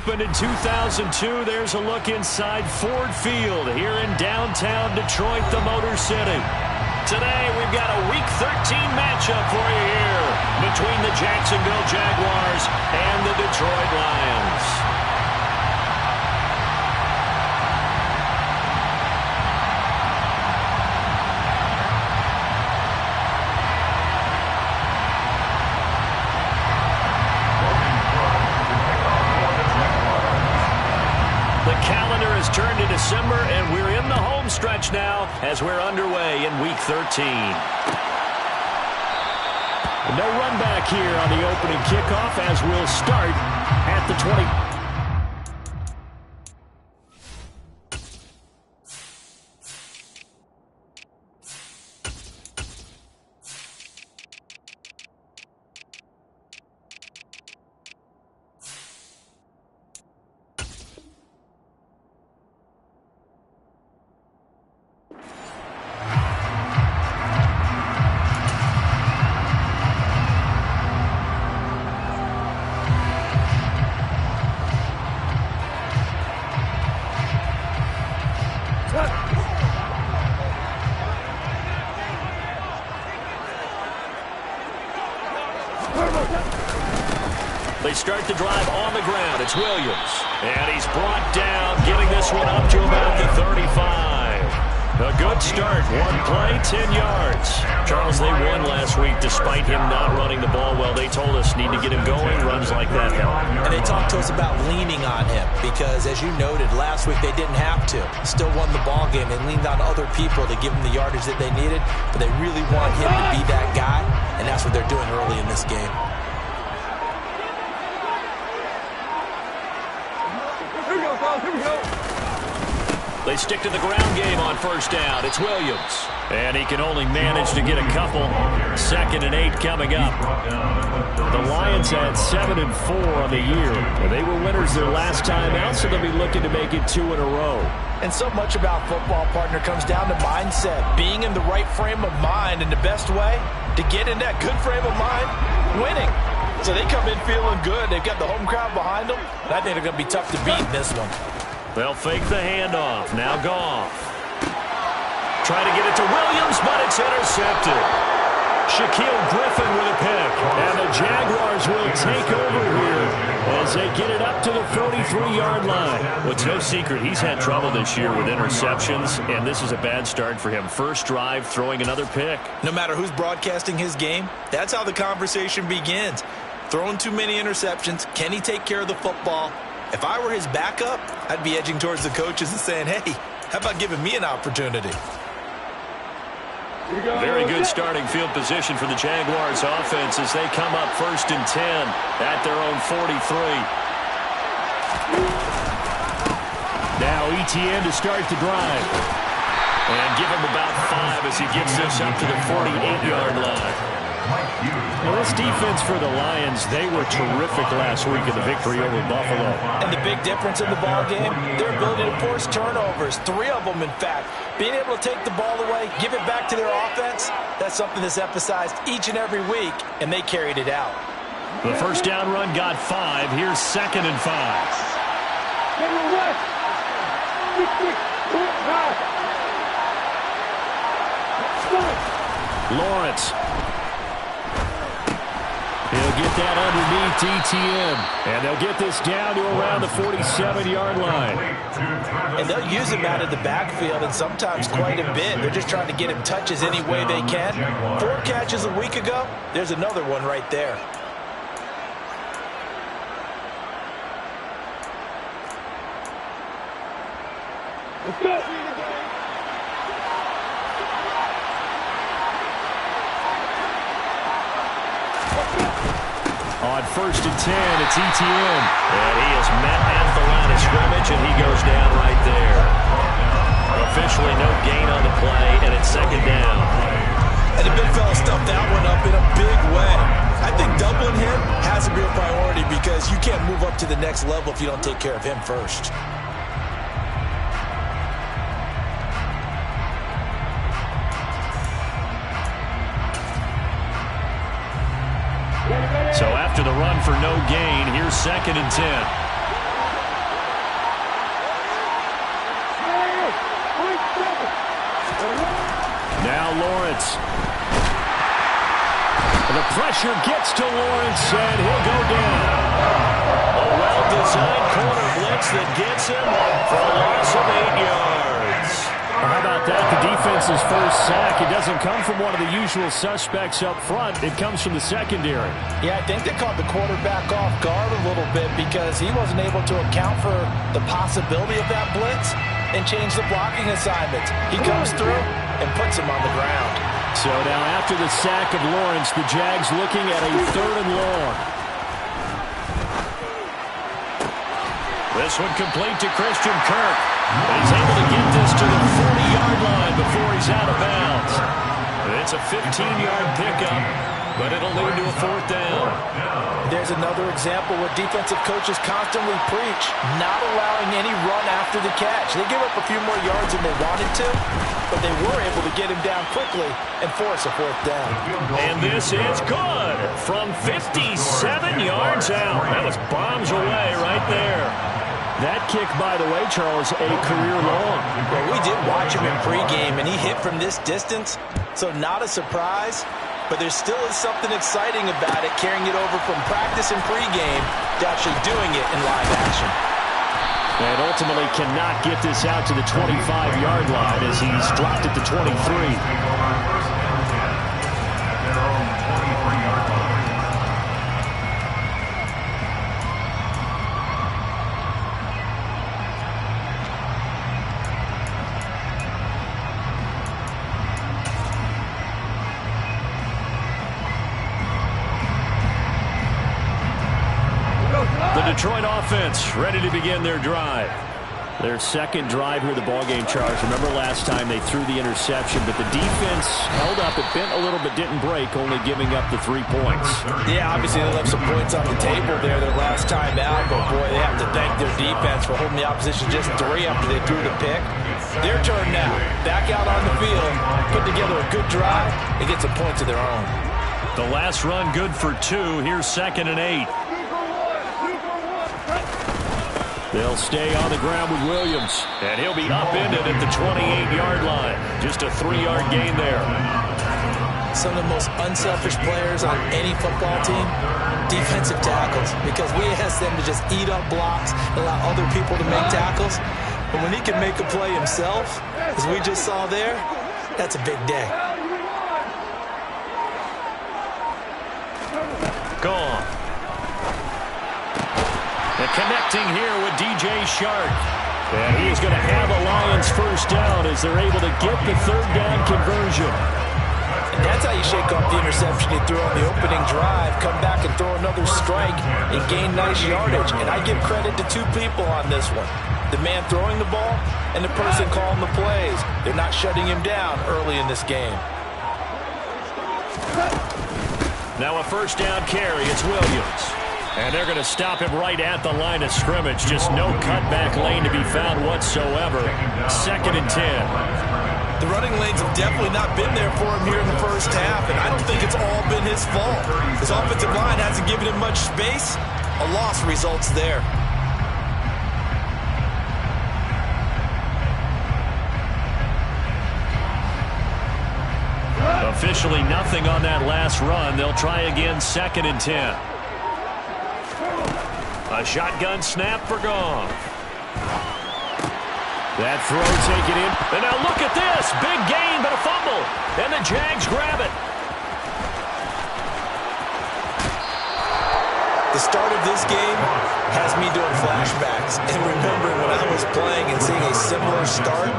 opened in 2002. There's a look inside Ford Field here in downtown Detroit, the Motor City. Today, we've got a Week 13 matchup for you here between the Jacksonville Jaguars and the Detroit Lions. Turned to December, and we're in the home stretch now as we're underway in Week 13. No run back here on the opening kickoff as we'll start at the 20. They start the drive on the ground. It's Williams. And he's brought down, getting this one up to about the 35. A good start. One play, 10 yards. Charles, they won last week despite him not running the ball well. They told us need to get him going. Runs like that help. And they talked to us about leaning on him because, as you noted, last week they didn't have to. Still won the ball game. They leaned on other people to give them the yardage that they needed, but they really want him to be that guy, and that's what they're doing early in this game. They stick to the ground game on first down. It's Williams. And he can only manage to get a couple. 2nd and 8 coming up. The Lions had 7-4 on the year. They were winners their last time out, so they'll be looking to make it 2 in a row. And so much about football, partner, comes down to mindset. Being in the right frame of mind, and the best way to get in that good frame of mind, winning. So they come in feeling good. They've got the home crowd behind them. And I think they're going to be tough to beat in this one. They'll fake the handoff. Now Goff. Try to get it to Williams, but it's intercepted. Shaquille Griffin with a pick. And the Jaguars will take over here as they get it up to the 43-yard line. Well, it's no secret he's had trouble this year with interceptions, and this is a bad start for him. First drive, throwing another pick. No matter who's broadcasting his game, that's how the conversation begins. Throwing too many interceptions. Can he take care of the football? If I were his backup, I'd be edging towards the coaches and saying, hey, how about giving me an opportunity? Very good starting field position for the Jaguars offense as they come up 1st and 10 at their own 43. Now Etienne to start the drive. And give him about 5 as he gets this up to the 48-yard line. Well, this defense for the Lions, they were terrific last week in the victory over Buffalo. And the big difference in the ball game, their ability to force turnovers, 3 of them in fact. Being able to take the ball away, give it back to their offense, that's something that's emphasized each and every week, and they carried it out. The first down run got 5. Here's 2nd and 5. Lawrence. He'll get that underneath Etienne. And they'll get this down to around the 47-yard line. And they'll use him out of the backfield, and sometimes quite a bit. They're just trying to get him touches any way they can. 4 catches a week ago. There's another one right there. Let's go. On 1st and 10, it's Etienne. And he is met at the line of scrimmage, and he goes down right there. Officially no gain on the play, and it's 2nd down. And the big fella stuffed that one up in a big way. I think doubling him has to be a priority because you can't move up to the next level if you don't take care of him first. So after the run for no gain, here's 2nd and 10. Lawrence. And the pressure gets to Lawrence, and he'll go down. A well-designed corner blitz that gets him for a loss of 8 yards. How about that? The defense's first sack. It doesn't come from one of the usual suspects up front. It comes from the secondary. Yeah, I think they caught the quarterback off guard a little bit because he wasn't able to account for the possibility of that blitz and change the blocking assignments. He comes through and puts him on the ground. So now after the sack of Lawrence, the Jags looking at a 3rd and long. This one complete to Christian Kirk. And he's able to get this to the 40-yard line before he's out of bounds. It's a 15-yard pickup, but it'll lead to a 4th down. There's another example where defensive coaches constantly preach, not allowing any run after the catch. They give up a few more yards than they wanted to, but they were able to get him down quickly and force a 4th down. And this is good from 57 yards out. That was bombs away right there. That kick, by the way, Charles, a career long. Well, we did watch him in pregame, and he hit from this distance, so not a surprise. But there still is something exciting about it, carrying it over from practice and pregame to actually doing it in live action. And ultimately cannot get this out to the 25-yard line as he's dropped it to 23. Detroit offense ready to begin their drive. Their second drive here, the ballgame, Charles. Remember last time they threw the interception, but the defense held up. It bent a little but didn't break, only giving up the 3 points. Yeah, obviously they left some points on the table there their last time out, but boy, they have to thank their defense for holding the opposition just 3 after they threw the pick. Their turn now. Back out on the field, put together a good drive, and get some points of their own. The last run good for 2. Here's 2nd and 8. They'll stay on the ground with Williams. And he'll be upended at the 28-yard line. Just a 3-yard gain there. Some of the most unselfish players on any football team, defensive tackles. Because we ask them to just eat up blocks and allow other people to make tackles. But when he can make a play himself, as we just saw there, that's a big day. Gone. And connecting here with DJ Shark. And he is going to have a Lions first down as they're able to get the 3rd down conversion. And that's how you shake off the interception he threw on the opening drive, come back and throw another strike and gain nice yardage. And I give credit to 2 people on this one. The man throwing the ball and the person calling the plays. They're not shutting him down early in this game. Now a first down carry. It's Williams. And they're going to stop him right at the line of scrimmage. Just no cutback lane to be found whatsoever. 2nd and 10. The running lanes have definitely not been there for him here in the first half, and I don't think it's all been his fault. His offensive line hasn't given him much space. A loss results there. Officially nothing on that last run. They'll try again 2nd and 10. A shotgun snap for Goff. That throw taken in. And now look at this. Big gain, but a fumble. And the Jags grab it. The start of this game has me doing flashbacks. And remembering when I was playing and seeing a similar start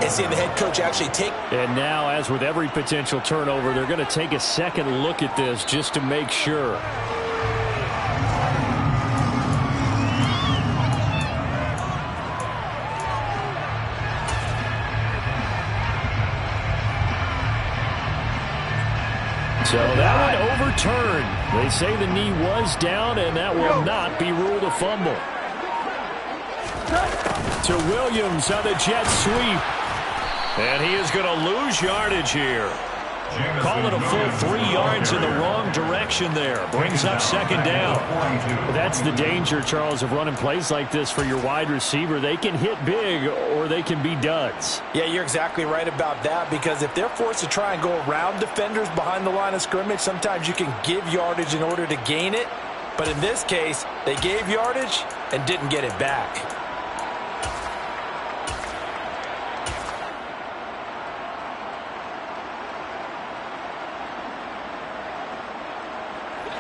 and seeing the head coach actually take. And now, as with every potential turnover, they're going to take a second look at this just to make sure. So that one overturned. They say the knee was down, and that will not be ruled a fumble. To Williams on the jet sweep. And he is going to lose yardage here. Call it a full 3 yards in the wrong direction there. Brings up second down. Well, that's the danger, Charles, of running plays like this for your wide receiver. They can hit big or they can be duds. Yeah, you're exactly right about that, because if they're forced to try and go around defenders behind the line of scrimmage, sometimes you can give yardage in order to gain it. But in this case, they gave yardage and didn't get it back.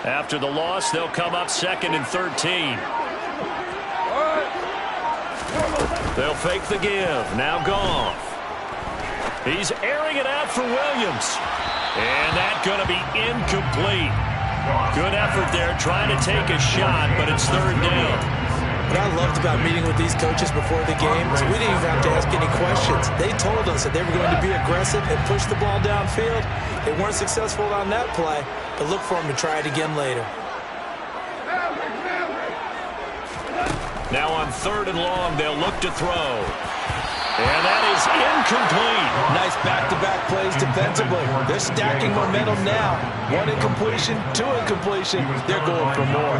After the loss, they'll come up 2nd and 13. They'll fake the give. Now Goff. He's airing it out for Williams. And that's going to be incomplete. Good effort there trying to take a shot, but it's 3rd down. What I loved about meeting with these coaches before the game is we didn't even have to ask any questions. They told us that they were going to be aggressive and push the ball downfield. They weren't successful on that play, but look for them to try it again later. Now on 3rd and long, they'll look to throw. And that is incomplete. Nice back-to-back plays defensively. They're stacking momentum now. 1 incompletion, 2 incompletion. They're going for more.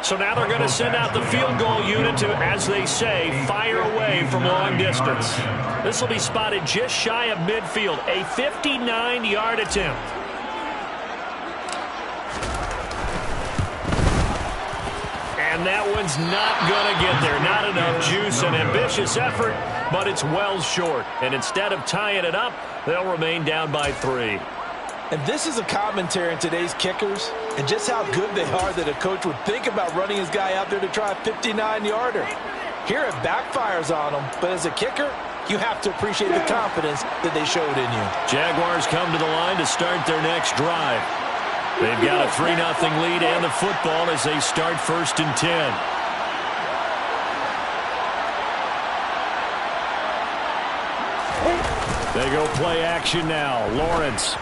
So now they're going to send out the field goal unit to, as they say, fire away from long distance. This will be spotted just shy of midfield, a 59-yard attempt. And that one's not going to get there. Not enough juice. An ambitious effort, but it's well short. And instead of tying it up, they'll remain down by 3. And this is a commentary on today's kickers and just how good they are that a coach would think about running his guy out there to try a 59-yarder. Here it backfires on him, but as a kicker, you have to appreciate the confidence that they showed in you. Jaguars come to the line to start their next drive. They've got a 3-0 lead and the football as they start 1st and 10. They go play action now. Lawrence.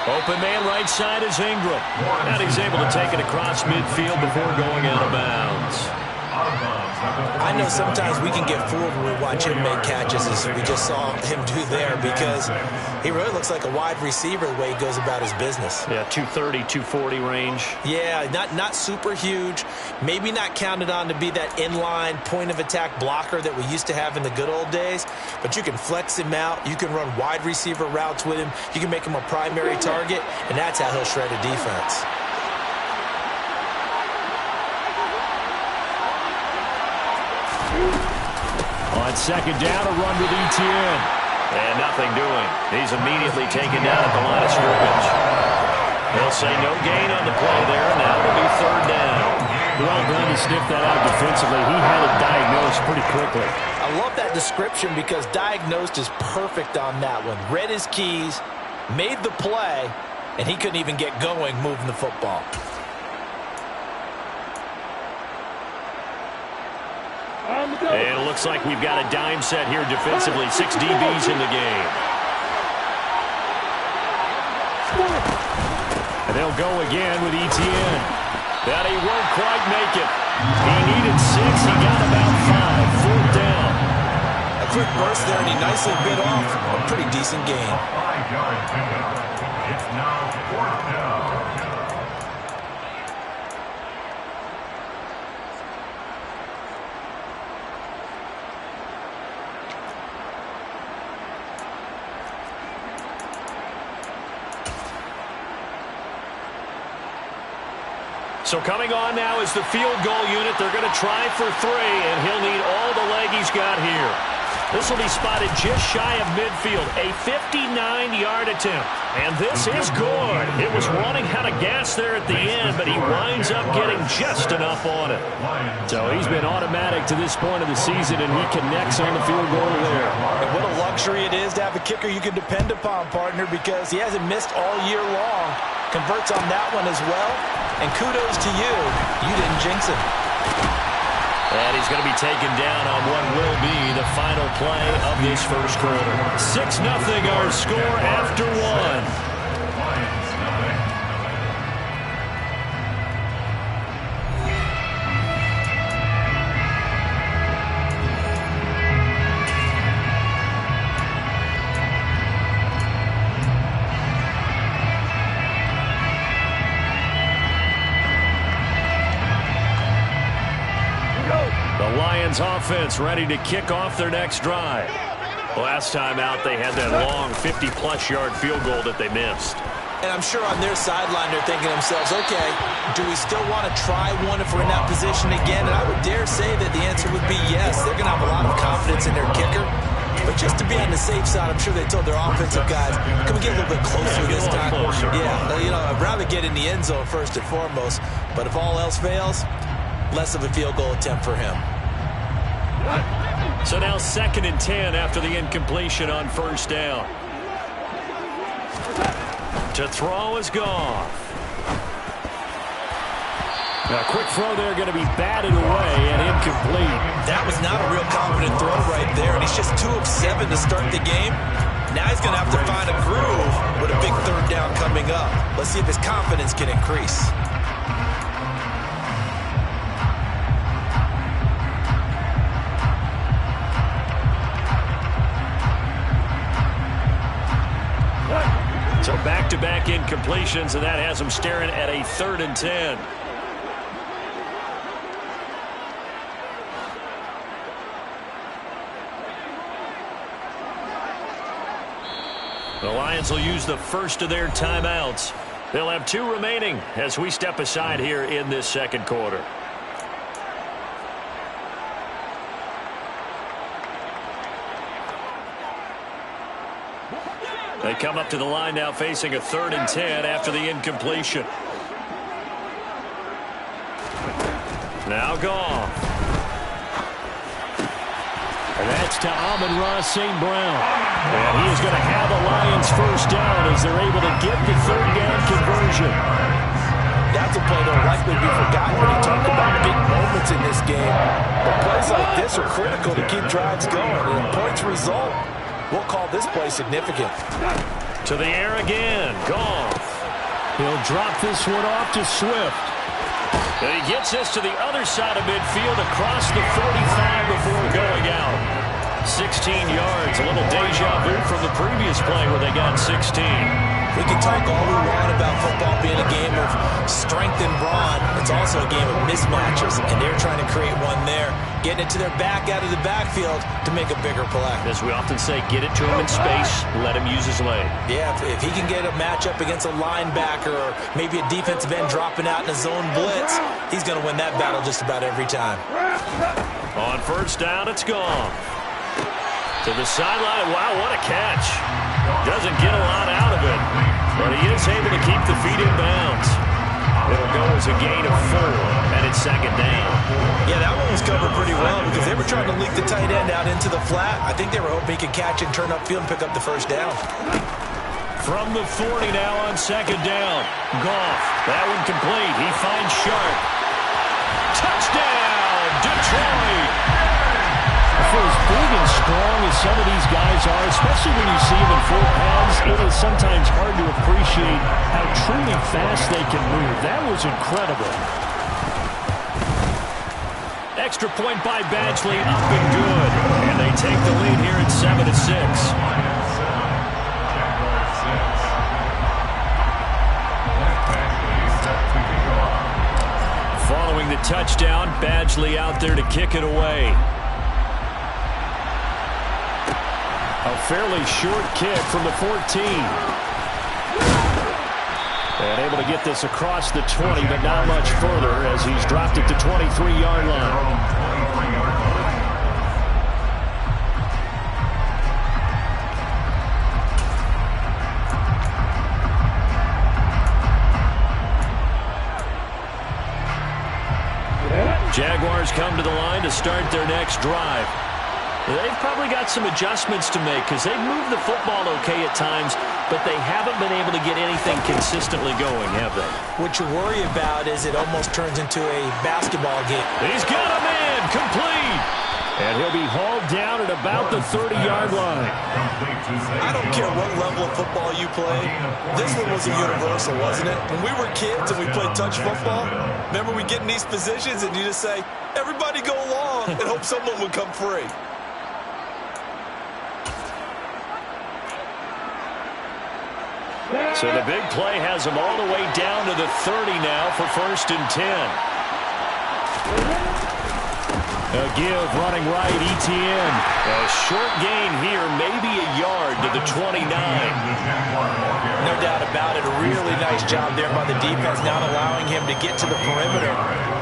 Open man right side is Ingram. And he's able to take it across midfield before going out of bounds. I know sometimes we can get fooled when we watch him make catches, as we just saw him do there, because he really looks like a wide receiver the way he goes about his business. Yeah, 230, 240 range. Yeah, not super huge. Maybe not counted on to be that inline point-of-attack blocker that we used to have in the good old days, but you can flex him out. You can run wide receiver routes with him. You can make him a primary target, and that's how he'll shred a defense. On 2nd down, a run with Etienne. And nothing doing. He's immediately taken down at the line of scrimmage. They'll say no gain on the play there, and now it'll be 3rd down. Well done to sniff that out defensively. He had it diagnosed pretty quickly. I love that description because diagnosed is perfect on that one. Read his keys, made the play, and he couldn't even get going moving the football. And it looks like we've got a dime set here defensively. 6 DBs in the game. And they'll go again with Etienne. That he won't quite make it. He needed 6. He got about 5. 4th down. A quick burst there, and he nicely bit off a pretty decent gain. It's now 4th down. So coming on now is the field goal unit. They're going to try for 3, and he'll need all the leg he's got here. This will be spotted just shy of midfield, a 59-yard attempt. And this is good. It was running out of gas there at the end, but he winds up getting just enough on it. So he's been automatic to this point of the season, and he connects on the field goal there. And what a luxury it is to have a kicker you can depend upon, partner, because he hasn't missed all year long. Converts on that one as well. And kudos to you. You didn't jinx him. And he's going to be taken down on what will be the final play of this first quarter. 6-0 our score after 1. The Lions offense ready to kick off their next drive. Last time out, they had that long 50-plus yard field goal that they missed. And I'm sure on their sideline they're thinking to themselves, okay, do we still want to try one if we're in that position again? And I would dare say that the answer would be yes. They're going to have a lot of confidence in their kicker. But just to be on the safe side, I'm sure they told their offensive guys, can we get a little bit closer this time? Yeah, you know, I'd rather get in the end zone first and foremost. But if all else fails, less of a field goal attempt for him. So now 2nd and 10 after the incompletion on first down. To throw is Goff. A quick throw there going to be batted away and incomplete. That was not a real confident throw right there, and he's just 2 of 7 to start the game. Now he's going to have to find a groove with a big 3rd down coming up. Let's see if his confidence can increase. So back-to-back incompletions, and that has him staring at a 3rd and 10. The Lions will use the first of their timeouts. They'll have 2 remaining as we step aside here in this 2nd quarter. They come up to the line now facing a 3rd and 10 after the incompletion. Now Goff. And that's to Amon-Ra St. Brown. And he is going to have the Lions first down as they're able to get the 3rd down conversion. That's a play that will likely be forgotten when you talk about big moments in this game. But plays like this are critical to keep drives going. And if points result, we'll call this play significant. To the air again. Goff. He'll drop this one off to Swift. And he gets this to the other side of midfield across the 45 before going out. 16 yards, a little deja vu from the previous play where they got 16. We can talk all we want about football being a game of strength and brawn. It's also a game of mismatches, and they're trying to create one there, getting it to their back out of the backfield to make a bigger play. As we often say, get it to him in space, let him use his leg. Yeah, if he can get a matchup against a linebacker or maybe a defensive end dropping out in a zone blitz, he's going to win that battle just about every time. On first down, it's gone. To the sideline. Wow, what a catch. Doesn't get a lot out of it, but he is able to keep the feet in bounds. It'll go as a gain of 4, and it's 2nd down. Yeah, that one was covered pretty well because they were trying to leak the tight end out into the flat. I think they were hoping he could catch it, turn upfield, and pick up the first down. From the 40 now on 2nd down. Goff, that one complete. He finds Sharp. Touchdown, Detroit! For as big and strong as some of these guys are, especially when you see them in full pads, it is sometimes hard to appreciate how truly fast they can move. That was incredible. Extra point by Badgley, up and good. And they take the lead here at 7-6. Following the touchdown, Badgley out there to kick it away. A fairly short kick from the 14. And able to get this across the 20, but not much further as he's dropped it to 23-yard line. Jaguars come to the line to start their next drive. They've probably got some adjustments to make because they've moved the football okay at times, but they haven't been able to get anything consistently going, have they? What you worry about is it almost turns into a basketball game. He's got a man, complete. And he'll be hauled down at about the 30-yard line. I don't care what level of football you play. This one was a universal, wasn't it? When we were kids and we played touch football, remember we get in these positions and you just say, everybody go along and hope someone would come free. So the big play has him all the way down to the 30 now for 1st and 10. A give running right, ETN. A short gain here, maybe a yard to the 29. No doubt about it. A really nice job there by the defense, not allowing him to get to the perimeter.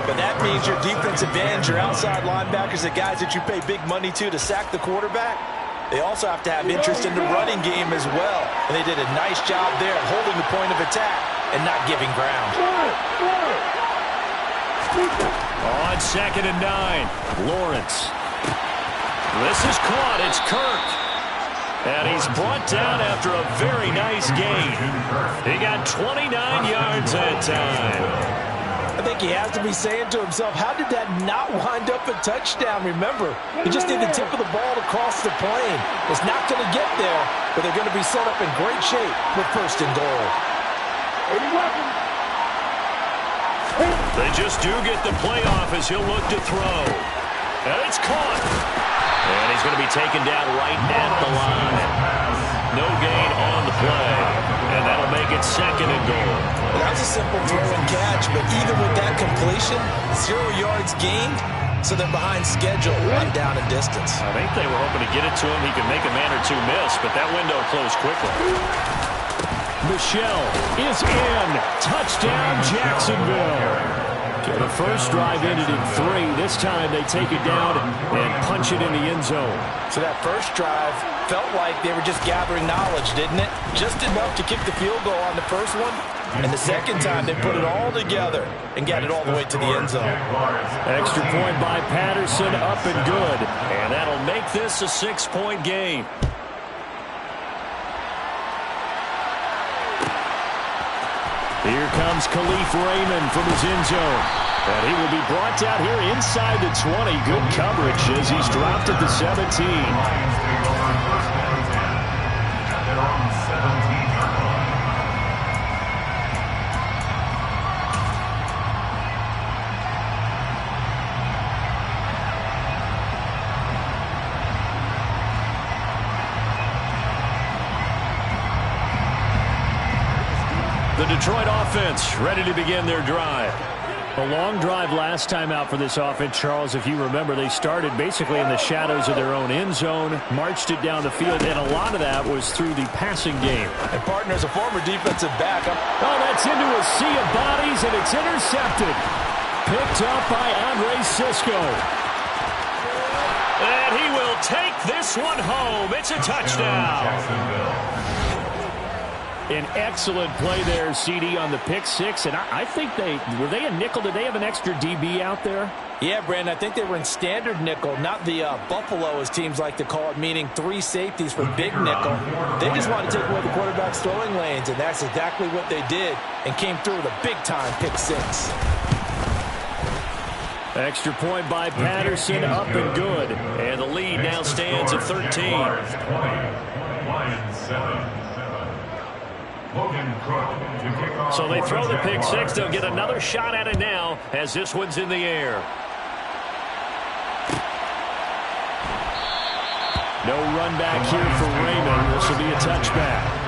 But that means your defensive ends, your outside linebackers, the guys that you pay big money to sack the quarterback, they also have to have interest in the running game as well. And they did a nice job there holding the point of attack and not giving ground. On 2nd and 9, Lawrence. This is caught. It's Kirk. And he's brought down after a very nice gain. He got 29 yards that time. I think he has to be saying to himself, how did that not wind up a touchdown? Remember, he just did the tip of the ball across the plane. It's not going to get there, but they're going to be set up in great shape with 1st and goal. They just do get the playoff as he'll look to throw. And it's caught. And he's going to be taken down right at the line. No gain on the play. And that'll make it 2nd and goal. Well, that was a simple throw and catch, but even with that completion, 0 yards gained, so they're behind schedule on down and distance. I think they were hoping to get it to him. He could make a man or two miss, but that window closed quickly. Michelle is in. Touchdown, Jacksonville. Okay, the first drive ended in 3. This time they take it down and punch it in the end zone. So that first drive felt like they were just gathering knowledge, didn't it? Just enough to kick the field goal on the first one. And the second time they put it all together and got it all the way to the end zone. Extra point by Patterson, up and good. And that'll make this a 6-point game. Here comes Khalif Raymond from his end zone. And he will be brought down here inside the 20. Good coverage as he's dropped at the 17. The Detroit offense ready to begin their drive. A long drive last time out for this offense, Charles. If you remember, they started basically in the shadows of their own end zone, marched it down the field, and a lot of that was through the passing game. And partner's a former defensive back. Oh, that's into a sea of bodies, and it's intercepted. Picked up by Andre Sisco. And he will take this one home. It's a touchdown. An excellent play there, CD, on the pick 6. And I think were they a nickel? Did they have an extra DB out there? Yeah, Brandon, I think they were in standard nickel, not the Buffalo, as teams like to call it, meaning 3 safeties for big nickel. They just wanted to take away the quarterback's throwing lanes, and that's exactly what they did, and came through with a big-time pick 6. Extra point by Patterson, up and good. And the lead now stands at 13. So they throw the pick 6. They'll get another shot at it now as this one's in the air. No run back here for Raymond. This will be a touchback.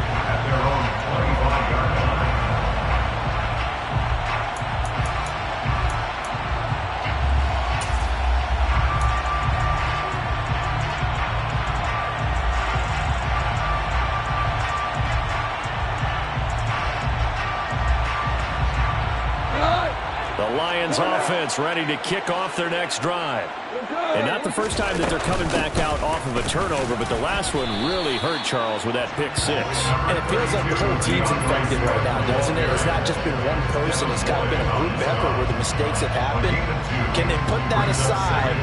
Lions offense ready to kick off their next drive. And not the first time that they're coming back out off of a turnover, but the last one really hurt, Charles, with that pick 6. And it feels like the whole team's infected right now, doesn't it? It's not just been one person. It's kind of been a group effort where the mistakes have happened. Can they put that aside,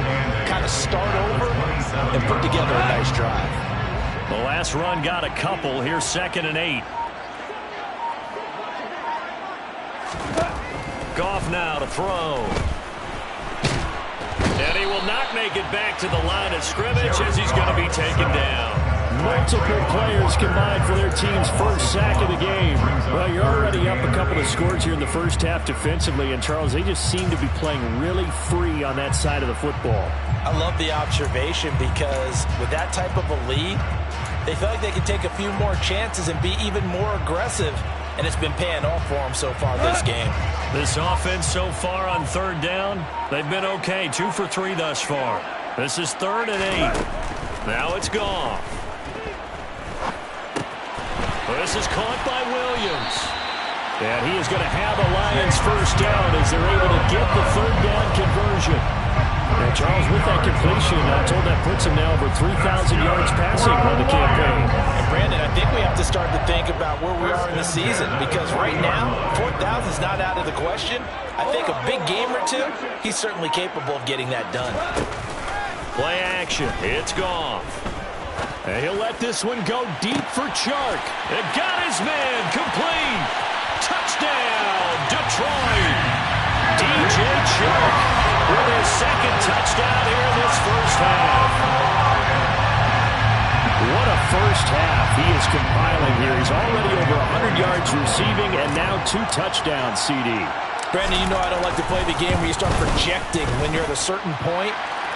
kind of start over, and put together a nice drive? The last run got a couple. Here's 2nd and 8. Goff now to throw. And he will not make it back to the line of scrimmage as he's going to be taken down. Multiple players combined for their team's first sack of the game. Well, you're already up a couple of scores here in the first half defensively, and Charles, they just seem to be playing really free on that side of the football. I love the observation because with that type of a lead, they feel like they can take a few more chances and be even more aggressive and it's been paying off for him so far this game. This offense so far on third down, they've been okay. 2 for 3 thus far. This is 3rd and 8. Now it's gone. This is caught by Williams. And he is going to have a Lions first down as they're able to get the third down conversion. And Charles, with that completion, I'm told that puts him now over 3,000 yards passing on the campaign. And Brandon, I think we have to start to think about where we are in the season, because right now, 4,000 is not out of the question. I think a big game or two, he's certainly capable of getting that done. Play action. It's gone. And he'll let this one go deep for Chark. It got his man complete. Touchdown, Detroit. DJ Chark with his second touchdown here in this first half. What a first half he is compiling here. He's already over 100 yards receiving and now 2 touchdowns, CD. Brandon, you know I don't like to play the game where you start projecting when you're at a certain point.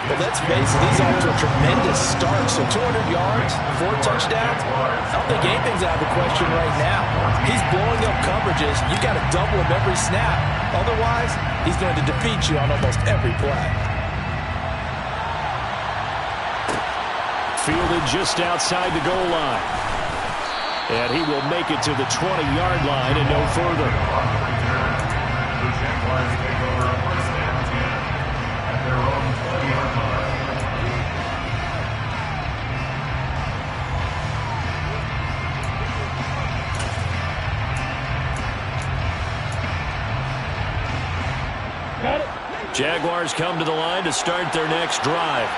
But let's face it, he's off to a tremendous start. So 200 yards, 4 touchdowns. I don't think anything's out of the question right now. He's blowing up coverages. You got to double him every snap. Otherwise, he's going to defeat you on almost every play. Fielded just outside the goal line. And he will make it to the 20-yard line and no further. The Jaguars take over 1st and 10 at their own 20-yard line. Jaguars come to the line to start their next drive.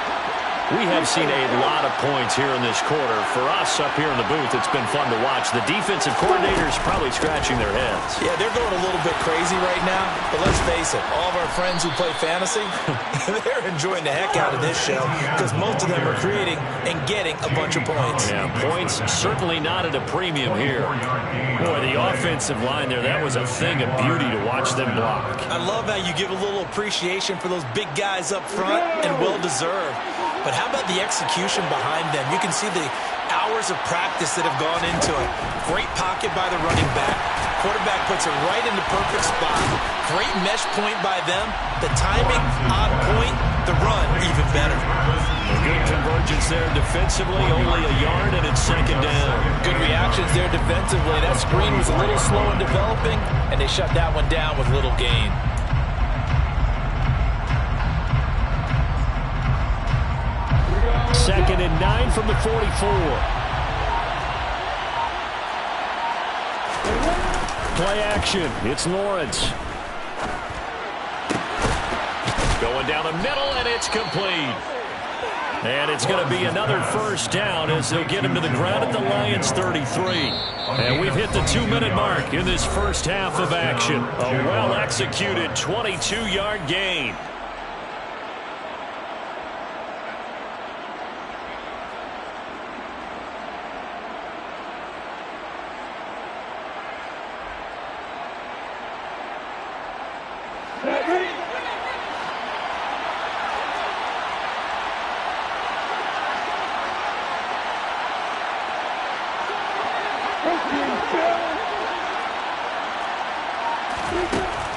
We have seen a lot of points here in this quarter. For us up here in the booth, it's been fun to watch. The defensive coordinators probably scratching their heads. Yeah, they're going a little bit crazy right now. But let's face it, all of our friends who play fantasy, they're enjoying the heck out of this show because most of them are creating and getting a bunch of points. Yeah, points certainly not at a premium here. Boy, the offensive line there, that was a thing of beauty to watch them block. I love how you give a little appreciation for those big guys up front, and well-deserved. But how about the execution behind them? You can see the hours of practice that have gone into it. Great pocket by the running back. Quarterback puts it right in the perfect spot. Great mesh point by them. The timing on point. The run even better. Good convergence there defensively. Only a yard and it's 2nd down. Good reactions there defensively. That screen was a little slow in developing, and they shut that one down with little gain. 2nd and 9 from the 44. Play action. It's Lawrence. Going down the middle, and it's complete. And it's going to be another first down as they'll get him to the ground at the Lions 33. And we've hit the 2-minute mark in this first half of action. A well-executed 22-yard gain.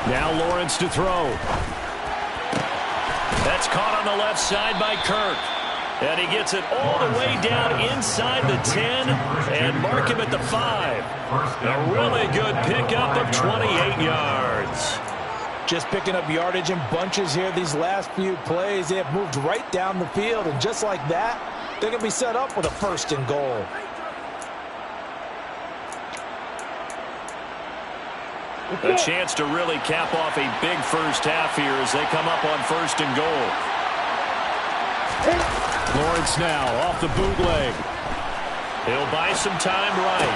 Now Lawrence to throw. That's caught on the left side by Kirk. And he gets it all the way down inside the 10 and mark him at the 5. A really good pickup of 28 yards. Just picking up yardage in bunches here these last few plays. They have moved right down the field, and just like that, they're going to be set up with a 1st and goal. A chance to really cap off a big first half here as they come up on 1st and goal. Lawrence now off the bootleg. He'll buy some time right.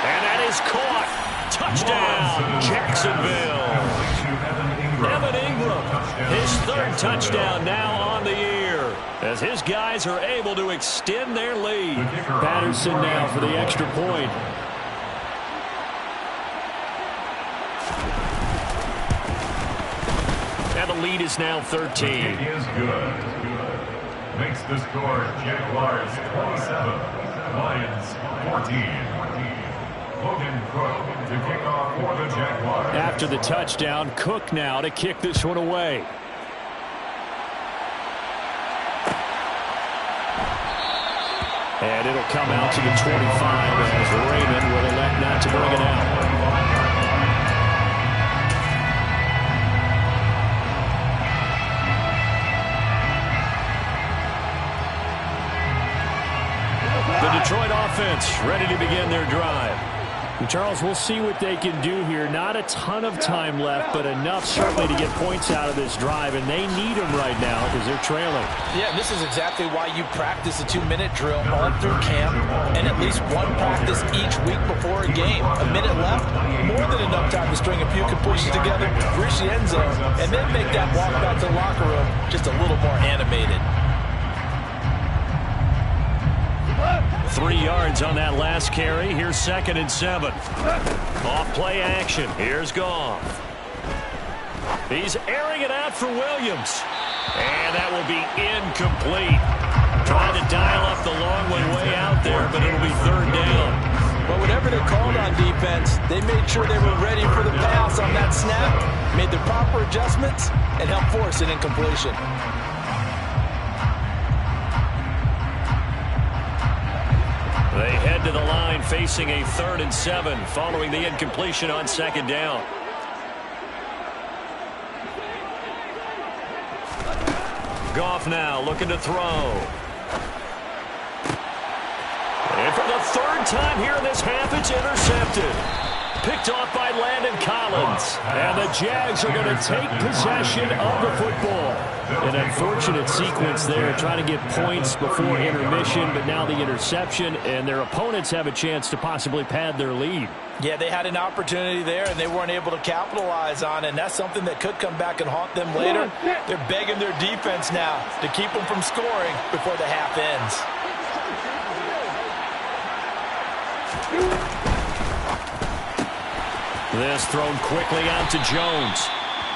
And that is caught. Touchdown, Jacksonville. Evan Ingram, his 3rd touchdown now on the year as his guys are able to extend their lead. Patterson now for the extra point. And the lead is now 13. It is good. Makes the score Jaguars 27, Lions 14. to kick off for the Jaguars. After the touchdown, Cook now to kick this one away. And it'll come out to the 25 as Raymond will elect not to bring it out. The Detroit offense ready to begin their drive. And Charles, we'll see what they can do here. Not a ton of time left, but enough certainly to get points out of this drive, and they need them right now because they're trailing. Yeah, this is exactly why you practice a 2-minute drill all through camp and at least one practice each week before a game. A minute left, more than enough time to string a few completions together, reach the end zone, and then make that walk back to the locker room just a little more animated. 3 yards on that last carry. Here's 2nd and 7. Off play action. Here's Goff. He's airing it out for Williams. And that will be incomplete. Trying to dial up the long one way out there, but it'll be 3rd down. But whatever they called on defense, they made sure they were ready for the pass on that snap, made the proper adjustments, and helped force an incompletion. They head to the line facing a 3rd and 7 following the incompletion on 2nd down. Goff now looking to throw. And for the 3rd time here in this half, it's intercepted. Picked off by Landon Collins. And the Jags are going to take possession of the football. An unfortunate sequence there, trying to get points before intermission, but now the interception, and their opponents have a chance to possibly pad their lead. Yeah, they had an opportunity there, and they weren't able to capitalize on it, and that's something that could come back and haunt them later. They're begging their defense now to keep them from scoring before the half ends. This thrown quickly out to Jones.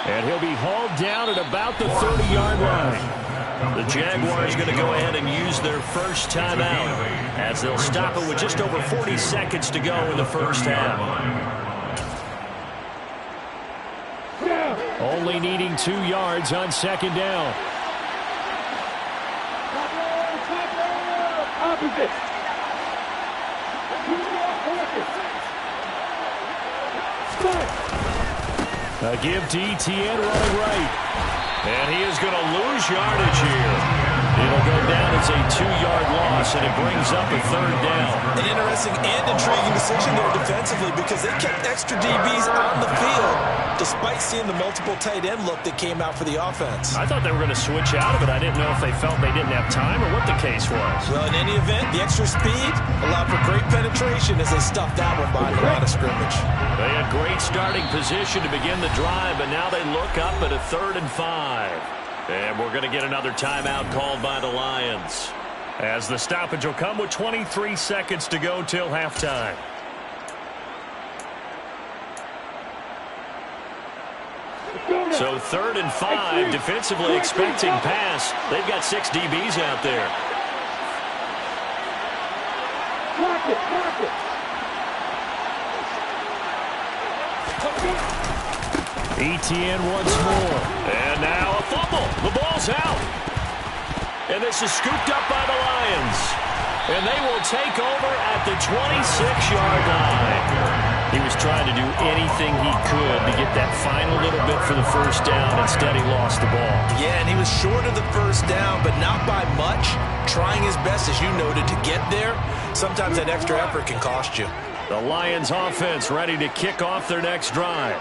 And he'll be hauled down at about the 30-yard line. The Jaguars going to go ahead and use their first timeout as they'll stop it with just over 40 seconds to go in the first half. Only needing 2 yards on 2nd down. Opposite. A give to Etienne running right. And he is going to lose yardage here. It'll go down as a 2-yard loss, and it brings up a 3rd down. An interesting and intriguing decision there defensively because they kept extra DBs on the field despite seeing the multiple tight end look that came out for the offense. I thought they were going to switch out of it. I didn't know if they felt they didn't have time or what the case was. Well, in any event, the extra speed allowed for great penetration as they stuffed that one behind the line of scrimmage. They had great starting position to begin the drive, but now they look up at a 3rd and 5. And we're going to get another timeout called by the Lions, as the stoppage will come with 23 seconds to go till halftime. So 3rd and 5, defensively expecting pass. They've got 6 DBs out there. Block it, block it. Etienne once more. And now a fumble. The ball's out. And this is scooped up by the Lions. And they will take over at the 26-yard line. He was trying to do anything he could to get that final little bit for the first down. Instead, he lost the ball. Yeah, and he was short of the first down, but not by much. Trying his best, as you noted, to get there. Sometimes that extra effort can cost you. The Lions offense ready to kick off their next drive.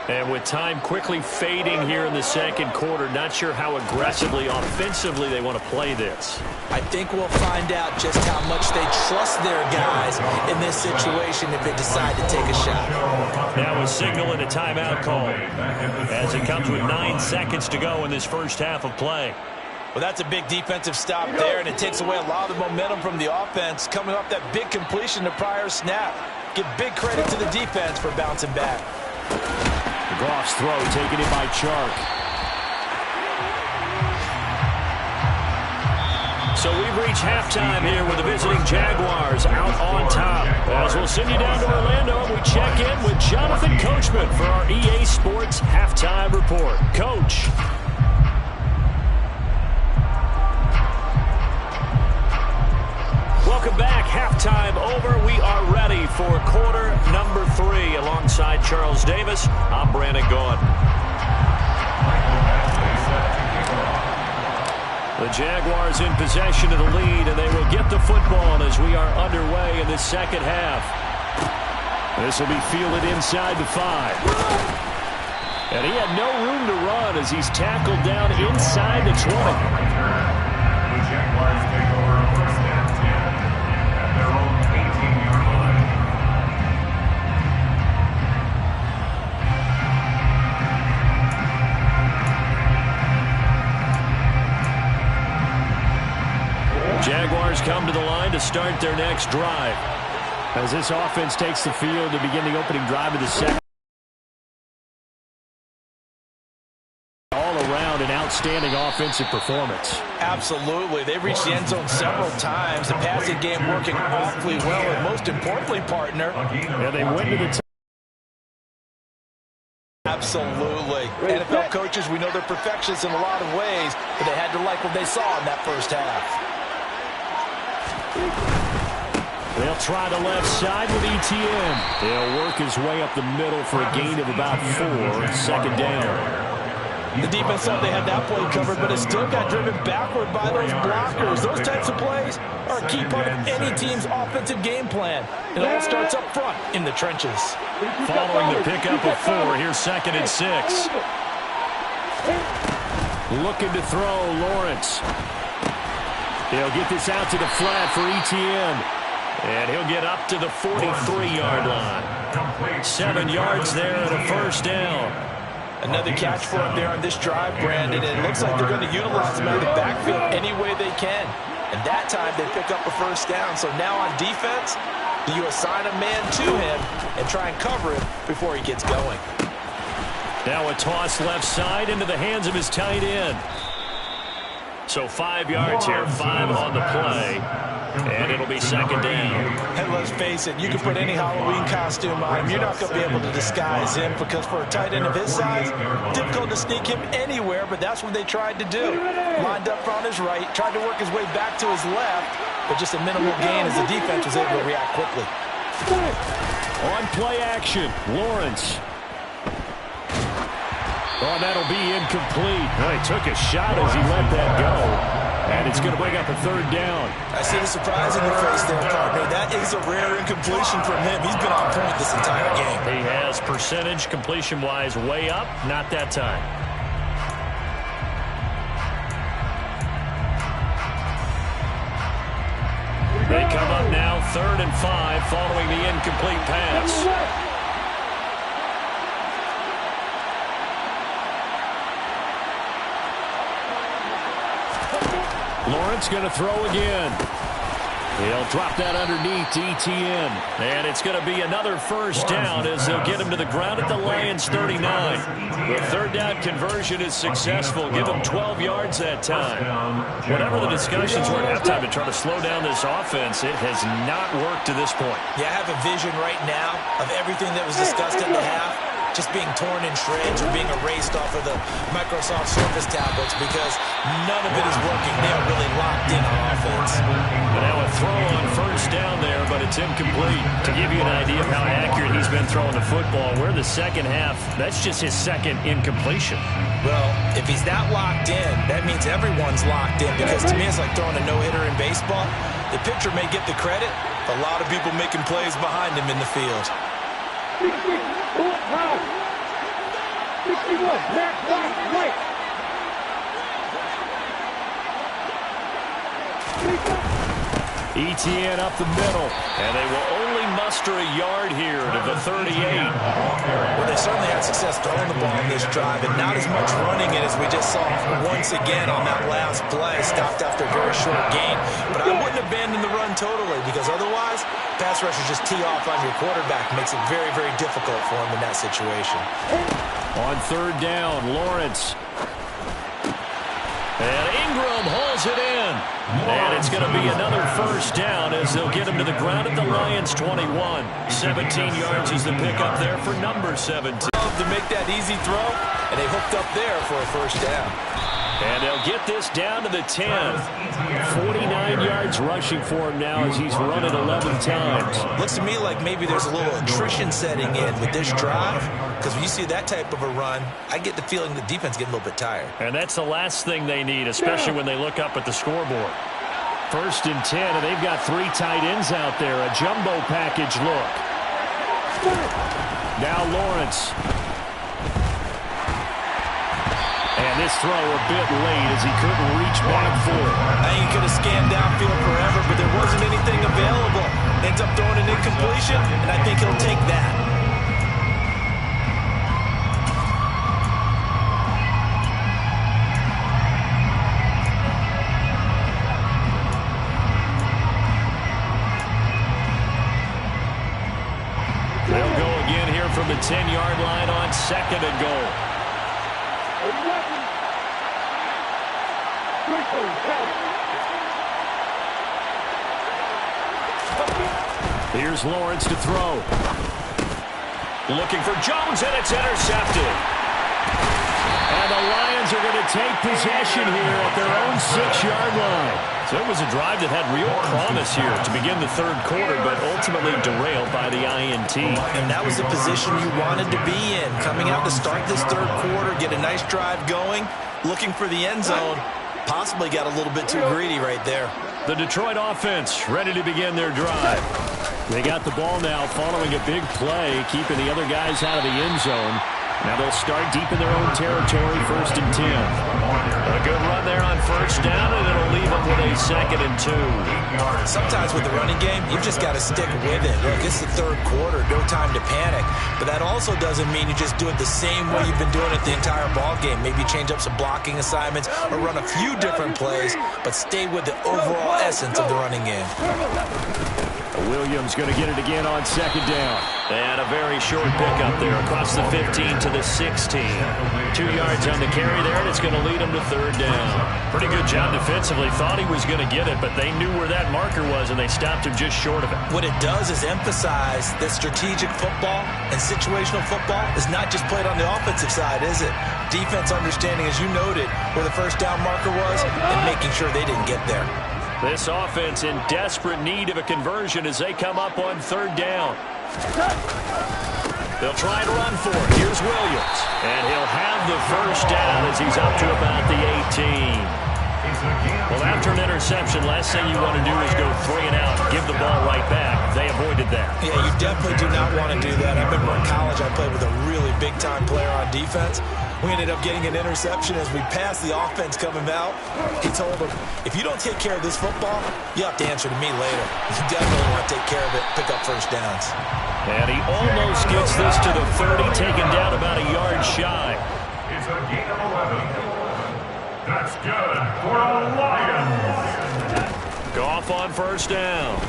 And with time quickly fading here in the 2nd quarter, not sure how aggressively, offensively they want to play this. I think we'll find out just how much they trust their guys in this situation if they decide to take a shot. Now a signal and a timeout call as it comes with 9 seconds to go in this first half of play. Well, that's a big defensive stop there, and it takes away a lot of the momentum from the offense coming off that big completion the prior snap. Give big credit to the defense for bouncing back. Goff's throw taken in by Chark. So we've reached halftime here with the visiting Jaguars out on top. As we'll send you down to Orlando, we check in with Jonathan Coachman for our EA Sports Halftime Report. Coach. Welcome back. Halftime over. We are ready for quarter number 3. Alongside Charles Davis, I'm Brandon Gaughan. The Jaguars in possession of the lead, and they will get the football as we are underway in the second half. This will be fielded inside the 5. And he had no room to run as he's tackled down inside the 20. The Jaguars take over first and 10 at their own 18-yard line. Jaguars come to the line to start their next drive. As this offense takes the field to begin the opening drive of the second. All around an outstanding offensive performance. Absolutely. They've reached the end zone several times. The passing game working awfully well, and most importantly, partner. And they went to the Absolutely. NFL coaches, we know they're perfectionists in a lot of ways, but they had to like what they saw in that first half. They'll try the left side with ETN. He'll work his way up the middle for a gain of about 4. Second down. The defense thought they had that play covered, but it still got driven backward by those blockers. Those types of plays are a key part of any team's offensive game plan. It all starts up front in the trenches. Following the pickup of 4, here's 2nd and 6. Looking to throw, Lawrence. He'll get this out to the flat for ETN. And he'll get up to the 43-yard line. 7 yards there and a first down. Another catch for him there on this drive, Brandon. And it looks like they're going to utilize him out of the backfield any way they can. And that time they pick up a first down. So now on defense, do you assign a man to him and try and cover him before he gets going? Now a toss left side into the hands of his tight end. So 5 yards here, 5 on the play. And it'll be second down. And let's face it, you can put any Halloween costume on him. You're not going to be able to disguise him because for a tight end of his size, difficult to sneak him anywhere, but that's what they tried to do. Lined up on his right, tried to work his way back to his left, but just a minimal gain as the defense was able to react quickly. On play action, Lawrence. Oh, that'll be incomplete. Well, he took a shot as he let that go. And it's going to bring up a third down. I see the surprise in your face there, partner. That is a rare incompletion from him. He's been on point this entire game. He has percentage completion-wise way up. Not that time. They come up now 3rd and 5 following the incomplete pass. Lawrence going to throw again. He'll drop that underneath to ETN. And it's going to be another first down as they'll get him to the ground at the Lions' 39. The third down conversion is successful. Give him 12 yards that time. Whatever the discussions were at halftime to try to slow down this offense, it has not worked to this point. Yeah, I have a vision right now of everything that was discussed at the half just being torn in shreds or being erased off of the Microsoft Surface tablets because none of it is working. They are really locked in on offense. But now a throw on first down there, but it's incomplete. To give you an idea of how accurate he's been throwing the football, we're in the second half. That's just his second incompletion. Well, if he's that locked in, that means everyone's locked in because to me it's like throwing a no-hitter in baseball. The pitcher may get the credit, a lot of people making plays behind him in the field. 61, right. ETN up the middle, and they will only muster a yard here to the 38. Well, they certainly had success throwing the ball in this drive, and not as much running it as we just saw once again on that last play. Stopped after a very short gain. But I wouldn't abandon the run totally, because otherwise, pass rushers just tee off on your quarterback. Makes it very, very difficult for him in that situation. On third down, Lawrence. And Ingram hauls it in. And it's going to be another first down as they'll get him to the ground at the Lions' 21. 17 yards is the pickup there for number 17. To make that easy throw, and they hooked up there for a first down. And they'll get this down to the 10. 49 yards rushing for him now as he's run it 11 times. Looks to me like maybe there's a little attrition setting in with this drive, because when you see that type of a run, I get the feeling the defense getting a little bit tired. And that's the last thing they need, especially when they look up at the scoreboard. 1st and 10, and they've got 3 tight ends out there. A jumbo package look. Now Lawrence. And this throw a bit late as he couldn't reach back for it. I ain't going to scan downfield forever, but there wasn't anything available. Ends up throwing an incompletion, and I think he'll take that. They'll go again here from the 10-yard line on 2nd and goal. Here's Lawrence to throw. Looking for Jones, and it's intercepted. And the Lions are going to take possession here at their own 6-yard line. So it was a drive that had real promise here to begin the 3rd quarter, but ultimately derailed by the INT. And that was the position you wanted to be in. Coming out to start this 3rd quarter, get a nice drive going, looking for the end zone. Possibly got a little bit too greedy right there. The Detroit offense ready to begin their drive. They got the ball now following a big play, keeping the other guys out of the end zone. Now they'll start deep in their own territory, 1st and 10. A good run there on 1st down, and it'll leave them with a 2nd and 2. Sometimes with the running game, you've just got to stick with it. Look, it's the 3rd quarter, no time to panic. But that also doesn't mean you just do it the same way you've been doing it the entire ball game. Maybe change up some blocking assignments or run a few different plays, but stay with the overall essence of the running game. Williams going to get it again on 2nd down. And a very short pickup there across the 15 to the 16. 2 yards on the carry there, and it's going to lead him to 3rd down. Pretty good job defensively. Thought he was going to get it, but they knew where that marker was, and they stopped him just short of it. What it does is emphasize that strategic football and situational football is not just played on the offensive side, is it? Defense understanding, as you noted, where the 1st down marker was and making sure they didn't get there. This offense in desperate need of a conversion as they come up on 3rd down. They'll try and run for it. Here's Williams. And he'll have the 1st down as he's up to about the 18. Well, after an interception, last thing you want to do is go 3 and out and give the ball right back. They avoided that. Yeah, you definitely do not want to do that. I remember in college I played with a really big-time player on defense. We ended up getting an interception as we passed the offense coming out. He told him, if you don't take care of this football, you have to answer to me later. You definitely want to take care of it, pick up 1st downs. And he almost gets this to the 30, taken down about a yard shy. It's a gain of 11. That's good for the Lions. Goff on 1st down.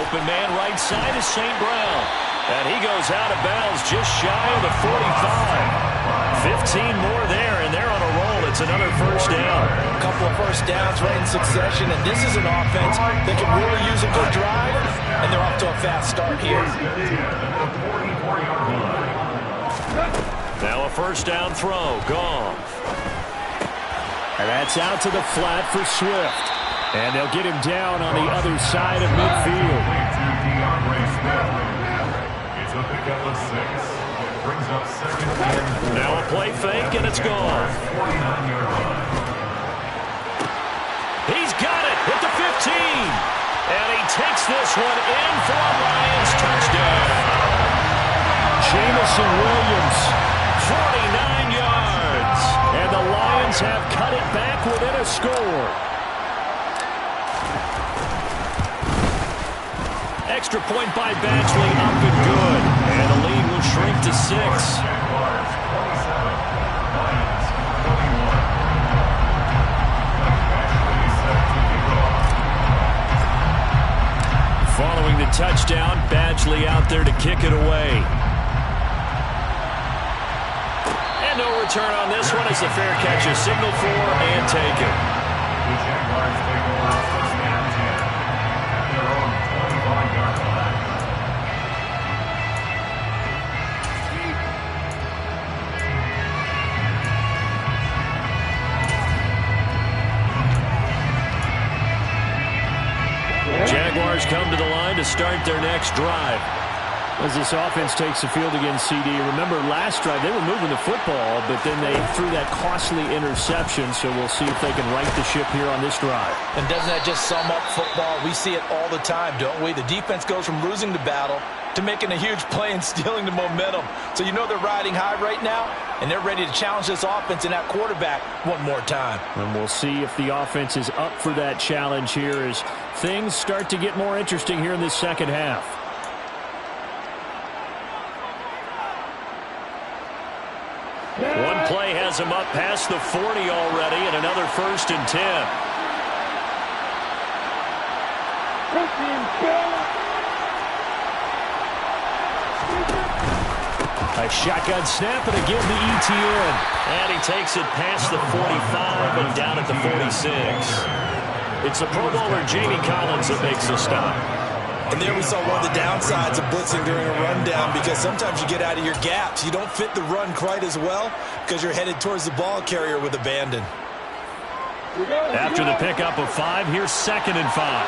Open man right side is St. Brown. And he goes out of bounds just shy of the 45. 15 more there, and they're on a roll. It's another 1st down. A couple of 1st downs right in succession, and this is an offense that can really use a good drive, and they're off to a fast start here. Now a 1st down throw. Goff. And that's out to the flat for Swift. And they'll get him down on the other side of midfield. Pickup of 6. Brings up 2nd and now a play fake, and it's gone. He's got it at the 15. And he takes this one in for a Lions touchdown. Jamison Williams, 49 yards. And the Lions have cut it back within a score. Extra point by Badgley, up and good. And the lead will shrink to 6. Following the touchdown, Badgley out there to kick it away. And no return on this one as the fair catch is signaled for and taken. The Jaguars take over first and 10 at their own 25-yard line. Jaguars come to the line to start their next drive. As this offense takes the field against CD, remember last drive they were moving the football, but then they threw that costly interception, so we'll see if they can right the ship here on this drive. And doesn't that just sum up football? We see it all the time, don't we? The defense goes from losing the battle to making a huge play and stealing the momentum. So you know they're riding high right now, and they're ready to challenge this offense and that quarterback one more time. And we'll see if the offense is up for that challenge here as things start to get more interesting here in this second half. One play has him up past the 40 already, and another 1st and 10. A shotgun snap, and again the ETN. And he takes it past the 45 and down at the 46. It's the Pro Bowler Jamie Collins that makes the stop. And there we saw one of the downsides of blitzing during a rundown, because sometimes you get out of your gaps. You don't fit the run quite as well because you're headed towards the ball carrier with abandon. After the pickup of 5, here's 2nd and 5.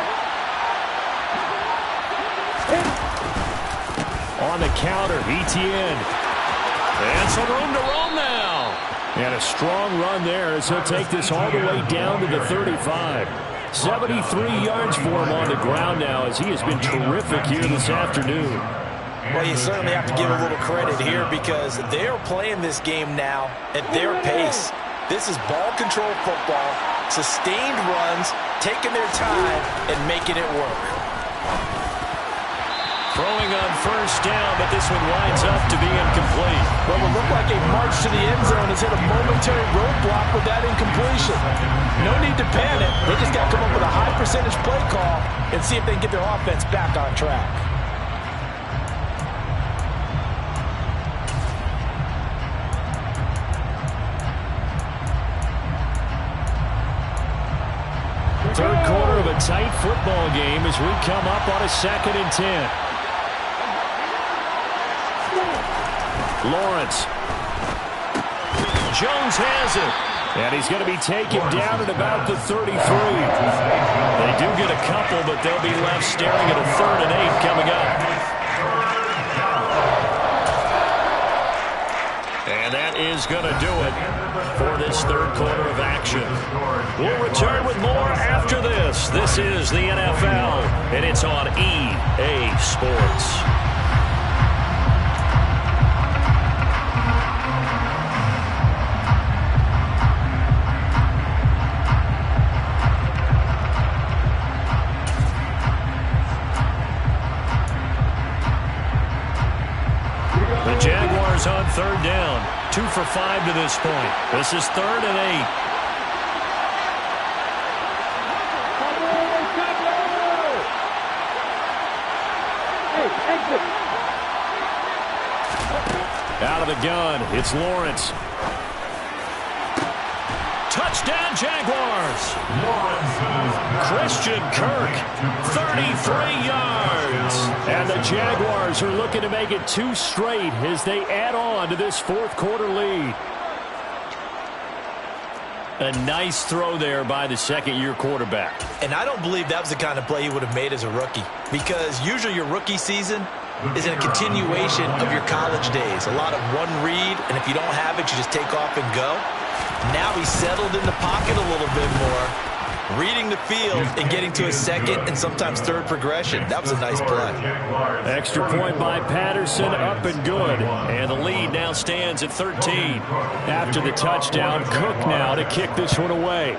On the counter, ETN. And some room to roam now. And a strong run there as he'll take this all the way down to the 35. 73 yards for him on the ground now as he has been terrific here this afternoon. Well, you certainly have to give a little credit here because they're playing this game now at their pace. This is ball control football, sustained runs, taking their time and making it work. Throwing on 1st down, but this one winds up to be incomplete. Well, it looked like a march to the end zone has hit a momentary roadblock with that incompletion. No need to panic. They just got to come up with a high percentage play call and see if they can get their offense back on track. Third quarter of a tight football game as we come up on a 2nd and 10. Lawrence. Jones has it. And he's going to be taken down at about the 33. They do get a couple, but they'll be left staring at a 3rd and 8 coming up. And that is going to do it for this third quarter of action. We'll return with more after this. This is the NFL, and it's on EA Sports. Jaguars on 3rd down. 2 for 5 to this point. This is 3rd and 8. Out of the gun, it's Lawrence. Touchdown, Jaguars. Christian Kirk, 33 yards. And the Jaguars are looking to make it 2 straight as they add on to this 4th quarter lead. A nice throw there by the second-year quarterback. And I don't believe that was the kind of play he would have made as a rookie, because usually your rookie season is a continuation of your college days. A lot of one read, and if you don't have it, you just take off and go. Now he's settled in the pocket a little bit more, reading the field and getting to a 2nd and sometimes 3rd progression. That was a nice play. Extra point by Patterson, up and good. And the lead now stands at 13. After the touchdown, Cook now to kick this one away.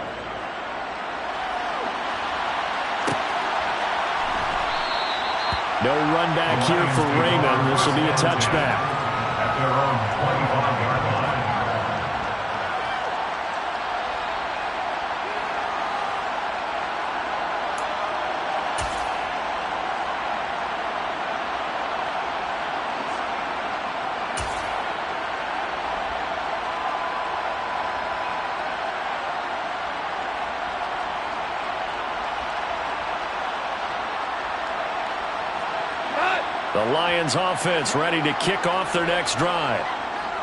No run back here for Raymond. This will be a touchback. At their own 25-yard line. The Lions offense ready to kick off their next drive.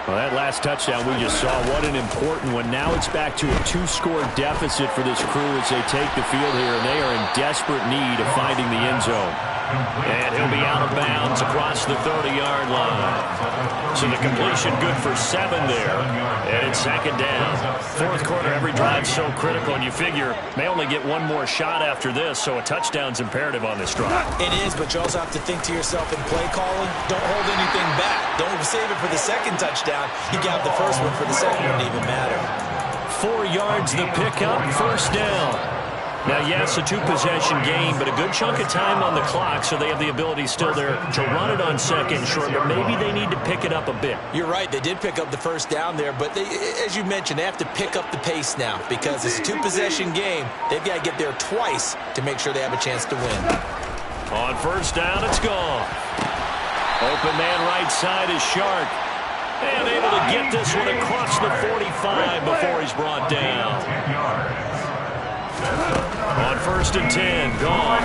Well, that last touchdown we just saw, what an important one. Now it's back to a 2-score deficit for this crew as they take the field here, and they are in desperate need of finding the end zone. And he'll be out of bounds across the 30-yard line. So the completion good for 7 there. And it's second down. Fourth quarter, every drive's so critical, and you figure may only get one more shot after this, so a touchdown's imperative on this drive. It is, but you also have to think to yourself in play calling, don't hold anything back. Don't save it for the second touchdown. You got the first one for the second one, didn't even matter. 4 yards the pickup, first down. Now, yes, a 2-possession game, but a good chunk of time on the clock, so they have the ability still there to run it on second and short, but maybe they need to pick it up a bit. You're right. They did pick up the first down there, but as you mentioned, they have to pick up the pace now because it's a 2-possession game. They've got to get there twice to make sure they have a chance to win. On first down, it's gone. Open man right side is Shark. And able to get this one across the 45 before he's brought down. On first and 10, gone.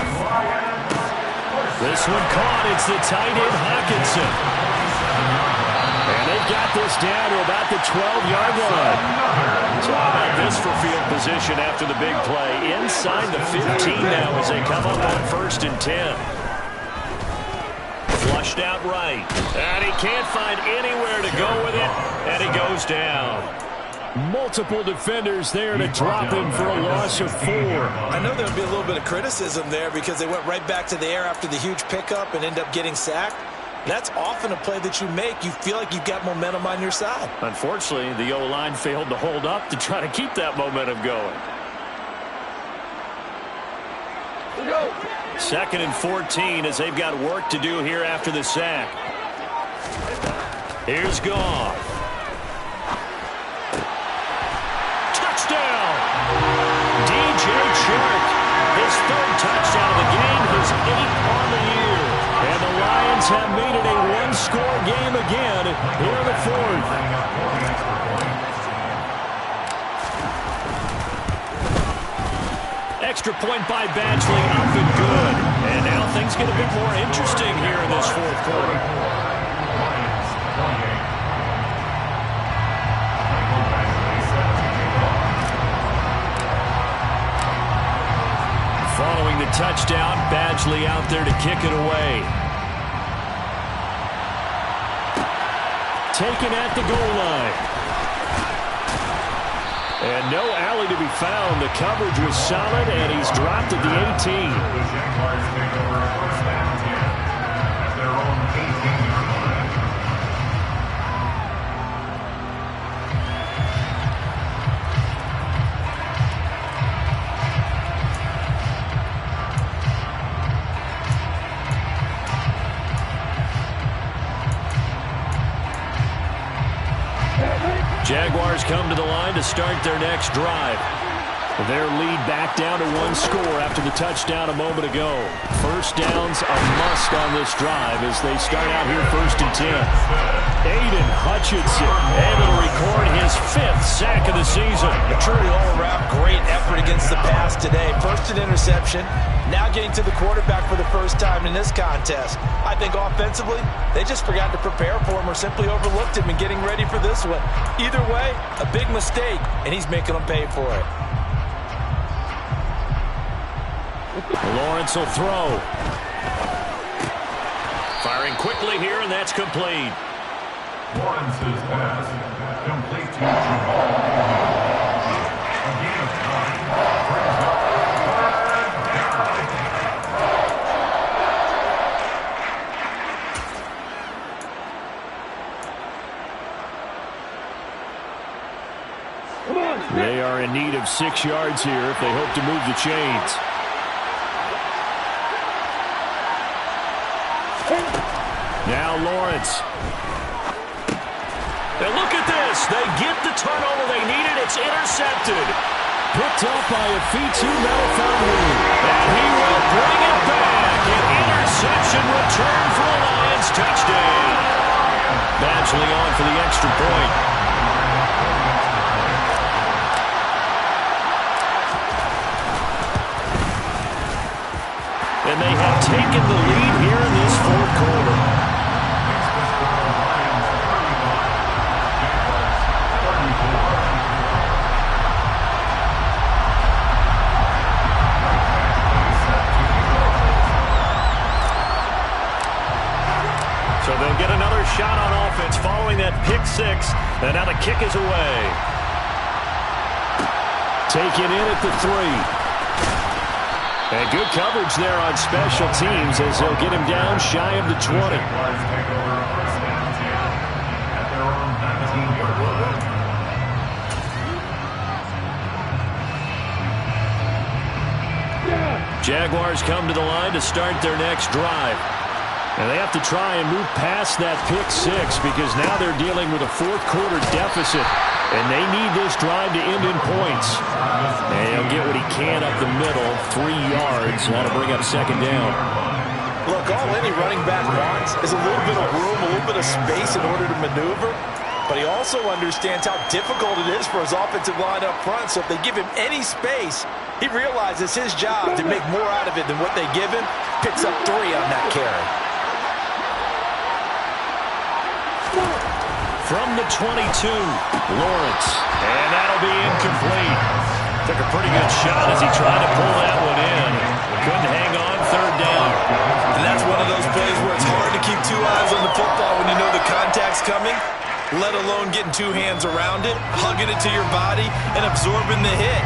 This one caught. It's the tight end, Hawkinson. And they've got this down to about the 12-yard line. So how about this for field position after the big play? Inside the 15 now as they come up on first and 10. Flushed out right. And he can't find anywhere to go with it. And he goes down. Multiple defenders there to drop him for a loss of 4. I know there'll be a little bit of criticism there because they went right back to the air after the huge pickup and end up getting sacked. That's often a play that you make. You feel like you've got momentum on your side. Unfortunately, the O-line failed to hold up to try to keep that momentum going. Second and 14 as they've got work to do here after the sack. Here's Goff. Touchdown! DJ Chark, his 3rd touchdown of the game, his 8th on the year. And the Lions have made it a 1-score game again here in the 4th. Extra point by Badgley, up and good. And now things get a bit more interesting here in this 4th quarter. Following the touchdown, Badgley out there to kick it away. Taken at the goal line. And no alley to be found. The coverage was solid, and he's dropped at the 18. The Jaguars take over first and 10 at their own 18-yard line. Jaguars come to the line to start their next drive. Their lead back down to 1 score after the touchdown a moment ago. First down's a must on this drive as they start out here first and 10. Aiden Hutchinson able to record his 5th sack of the season. A truly all-around great effort against the pass today. First an interception, now getting to the quarterback for the first time in this contest. I think offensively, they just forgot to prepare for him or simply overlooked him in getting ready for this one. Either way, a big mistake, and he's making them pay for it. Lawrence will throw. Firing quickly here, and that's complete. Lawrence's pass complete to Jamal. A gain of 9 brings up 3rd Come on. They are in need of 6 yards here if they hope to move the chains. Now Lawrence. And look at this. They get the turnover they needed. It's intercepted. Picked up by a Fitu Melifonwu. And he will bring it back. An interception return for a Lions touchdown. Badgley on for the extra point. And they have taken the lead here in this 4th quarter. 6, and now the kick is away. Taken in at the 3. And good coverage there on special teams as they'll get him down shy of the 20. Jaguars take over first and 10 at their own 19-yard line. Jaguars come to the line to start their next drive. And they have to try and move past that pick 6 because now they're dealing with a fourth-quarter deficit. And they need this drive to end in points. And he'll get what he can up the middle, 3 yards. That'll bring up second down. Look, all any running back wants is a little bit of room, a little bit of space in order to maneuver. But he also understands how difficult it is for his offensive line up front. So if they give him any space, he realizes his job to make more out of it than what they give him. Picks up 3 on that carry. From the 22, Lawrence. And that'll be incomplete. Took a pretty good shot as he tried to pull that one in. Couldn't hang on, third down. And that's one of those plays where it's hard to keep 2 eyes on the football when you know the contact's coming, let alone getting 2 hands around it, hugging it to your body, and absorbing the hit.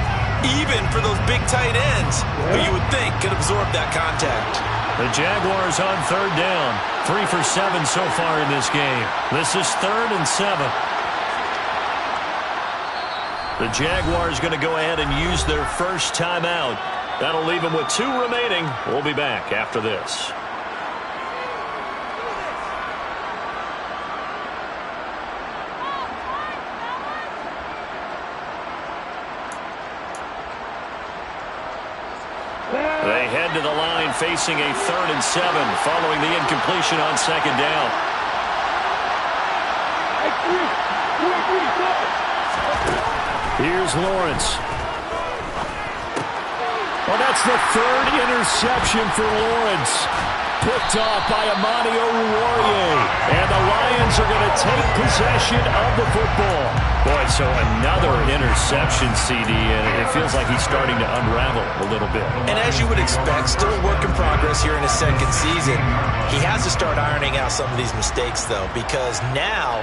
Even for those big tight ends who you would think could absorb that contact. The Jaguars on third down. 3 for 7 so far in this game. This is 3rd and 7. The Jaguars going to go ahead and use their first timeout. That'll leave them with 2 remaining. We'll be back after this. They head to the line facing a 3rd and 7 following the incompletion on second down. Here's Lawrence. Well, that's the 3rd interception for Lawrence. Picked off by Amani Oruwariye. And the Lions are going to take possession of the football. Boy, so another interception, CD, and it feels like he's starting to unravel a little bit. And as you would expect, still a work in progress here in his 2nd season. He has to start ironing out some of these mistakes, though, because now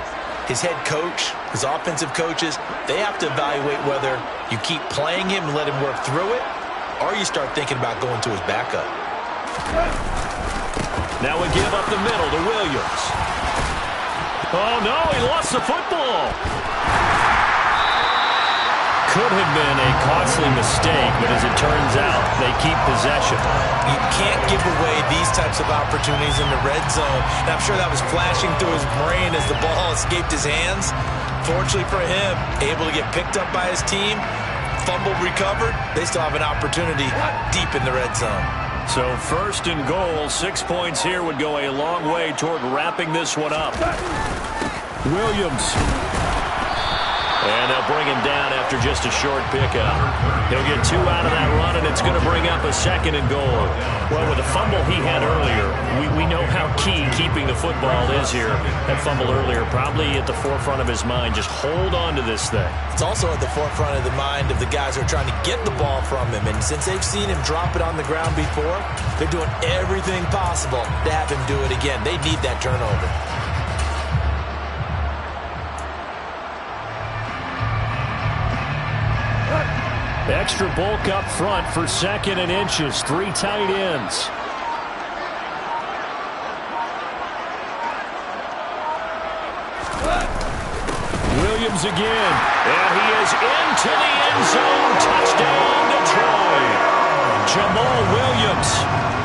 his head coach, his offensive coaches, they have to evaluate whether you keep playing him and let him work through it, or you start thinking about going to his backup. Now we give up the middle to Williams. Oh, no, he lost the football. Could have been a costly mistake, but as it turns out, they keep possession. You can't give away these types of opportunities in the red zone. And I'm sure that was flashing through his brain as the ball escaped his hands. Fortunately for him, able to get picked up by his team, fumble recovered. They still have an opportunity deep in the red zone. So 1st and goal, 6 points here would go a long way toward wrapping this one up. Williams. And they'll bring him down after just a short pickup. He'll get 2 out of that run, and it's going to bring up a 2nd and goal. Well, with the fumble he had earlier, we know how key keeping the football is here. That fumble earlier probably at the forefront of his mind. Just hold on to this thing. It's also at the forefront of the mind of the guys who are trying to get the ball from him. And since they've seen him drop it on the ground before, they're doing everything possible to have him do it again. They need that turnover. Extra bulk up front for 2nd and inches. 3 tight ends. Williams again. And he is into the end zone. Touchdown, Detroit. Jamal Williams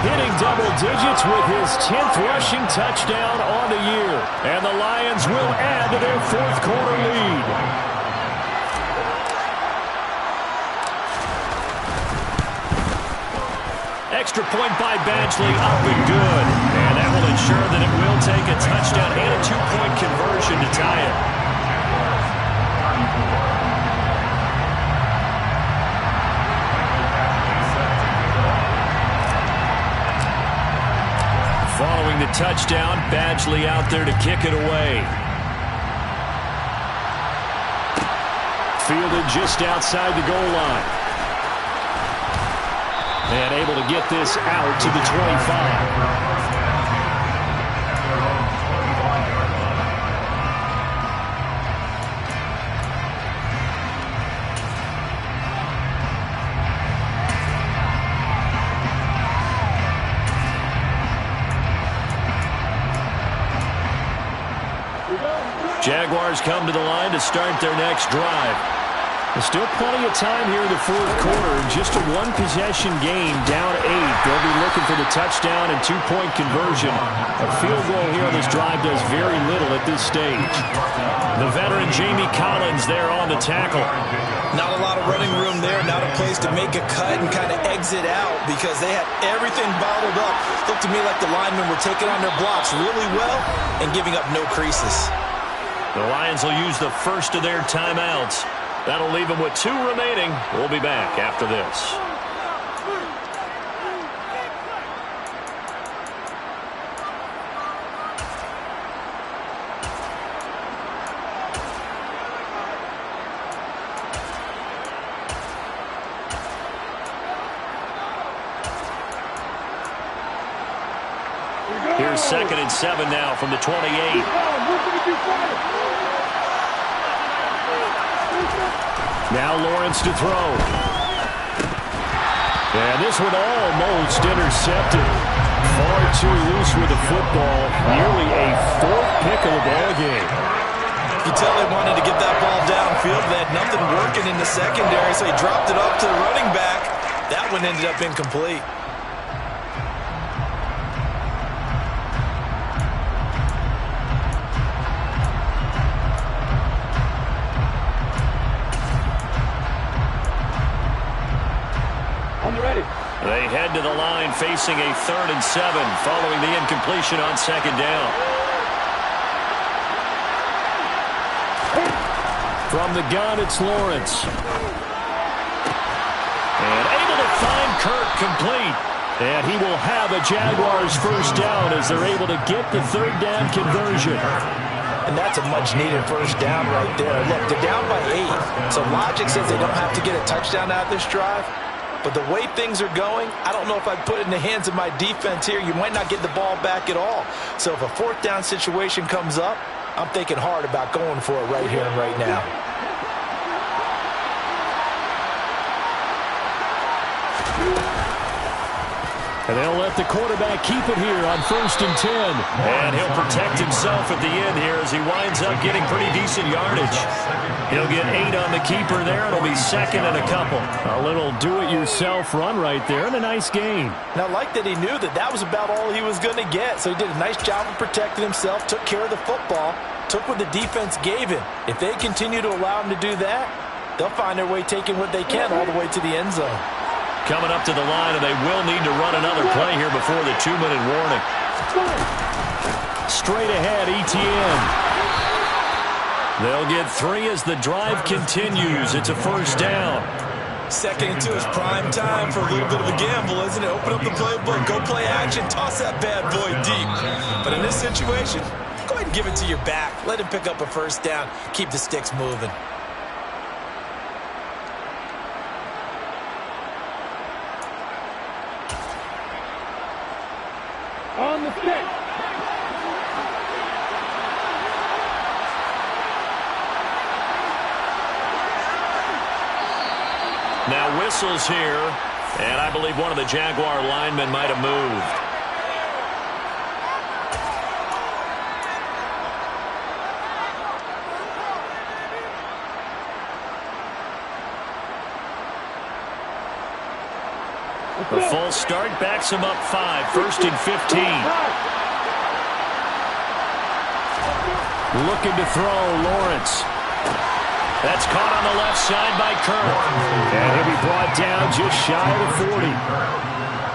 hitting double digits with his 10th rushing touchdown on the year. And the Lions will add to their 4th quarter lead. Extra point by Badgley, up and good. And that will ensure that it will take a touchdown and a 2-point conversion to tie it. Following the touchdown, Badgley out there to kick it away. Fielded just outside the goal line. And able to get this out to the 25. Jaguars come to the line to start their next drive. There's still plenty of time here in the fourth quarter. Just a one-possession game, down 8. They'll be looking for the touchdown and two-point conversion. A field goal here on this drive does very little at this stage. The veteran Jamie Collins there on the tackle. Not a lot of running room there, not a place to make a cut and kind of exit out because they had everything bottled up. Looked to me like the linemen were taking on their blocks really well and giving up no creases. The Lions will use the first of their timeouts. That'll leave them with 2 remaining. We'll be back after this. Here's 2nd and 7 now from the 28. Now Lawrence to throw. And this one almost intercepted. Far too loose with the football. Nearly a 4th pick of the ball game. You tell they wanted to get that ball downfield. They had nothing working in the secondary, so he dropped it up to the running back. That one ended up incomplete. They head to the line facing a 3rd and 7 following the incompletion on 2nd down. From the gun, it's Lawrence. And able to find Kirk complete. And he will have a Jaguars first down as they're able to get the 3rd down conversion. And that's a much-needed first down right there. Look, they're down by 8. So logic says they don't have to get a touchdown out of this drive. But the way things are going, I don't know if I'd put it in the hands of my defense here. You might not get the ball back at all. So if a 4th down situation comes up, I'm thinking hard about going for it right here and right now. And they'll let the quarterback keep it here on 1st and 10. And he'll protect himself at the end here as he winds up getting pretty decent yardage. He'll get 8 on the keeper there. It'll be 2nd and a couple. A little do-it-yourself run right there and a nice gain. And I like that he knew that that was about all he was going to get. So he did a nice job of protecting himself, took care of the football, took what the defense gave him. If they continue to allow him to do that, they'll find their way taking what they can all the way to the end zone. Coming up to the line, and they will need to run another play here before the 2-minute warning. Straight ahead, ETN. They'll get 3 as the drive continues. It's a first down. 2nd and 2 is prime time for a little bit of a gamble, isn't it? Open up the playbook, go play action, toss that bad boy deep. But in this situation, go ahead and give it to your back. Let him pick up a first down. Keep the sticks moving. On the stick. Now whistles here, and I believe one of the Jaguar linemen might have moved. The full start backs him up 5, 1st and 15. Looking to throw, Lawrence. That's caught on the left side by Kirk. And he'll be brought down just shy of the 40.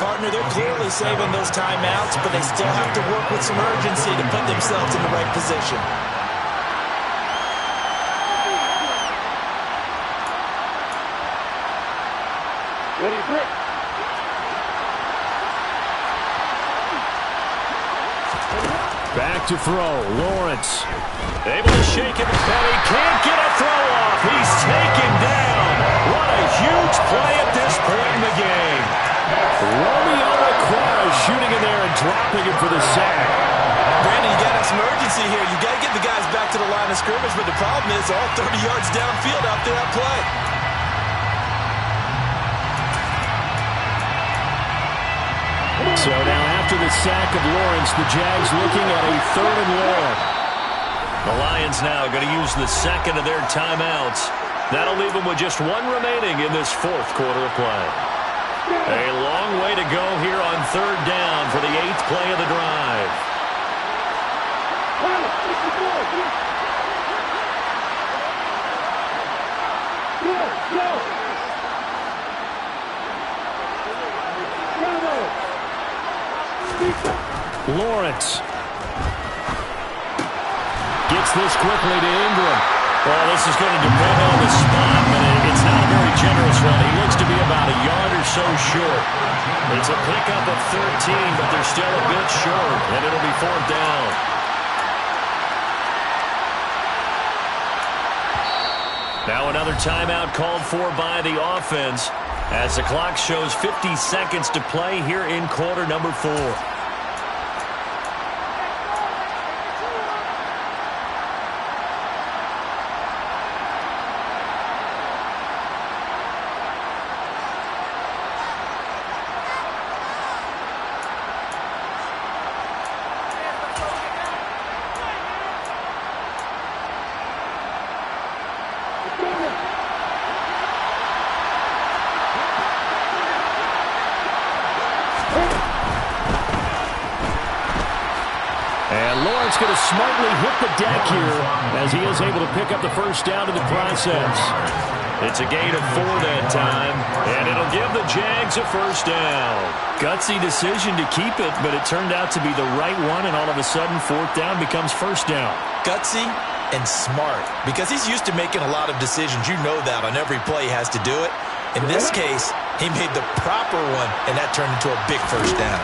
Partner, they're clearly saving those timeouts, but they still have to work with some urgency to put themselves in the right position. Ready, grip. Back to throw, Lawrence. Able to shake him, but he can't get a throw off. He's taken down. What a huge play at this point in the game. Romeo Aquara shooting in there and dropping him for the sack. Brandon, you got some urgency here. You got to get the guys back to the line of scrimmage, but the problem is all 30 yards downfield after that play. So now after the sack of Lawrence, the Jags looking at a 3rd and long. The Lions now going to use the second of their timeouts. That'll leave them with just one remaining in this fourth quarter of play. A long way to go here on third down for the 8th play of the drive. Lawrence gets this quickly to Ingram. Well, this is going to depend on the spot, but it's not a very generous one. He looks to be about a yard or so short. It's a pickup of 13, but they're still a bit short, and it'll be fourth down. Now another timeout called for by the offense as the clock shows 50 seconds to play here in quarter number 4. And Lawrence going to smartly hit the deck here as he is able to pick up the first down in the process. It's a gain of 4 that time, and it'll give the Jags a first down. Gutsy decision to keep it, but it turned out to be the right one, and all of a sudden, fourth down becomes first down. Gutsy and smart, because he's used to making a lot of decisions. You know that on every play he has to do it. In this case, he made the proper one, and that turned into a big first down.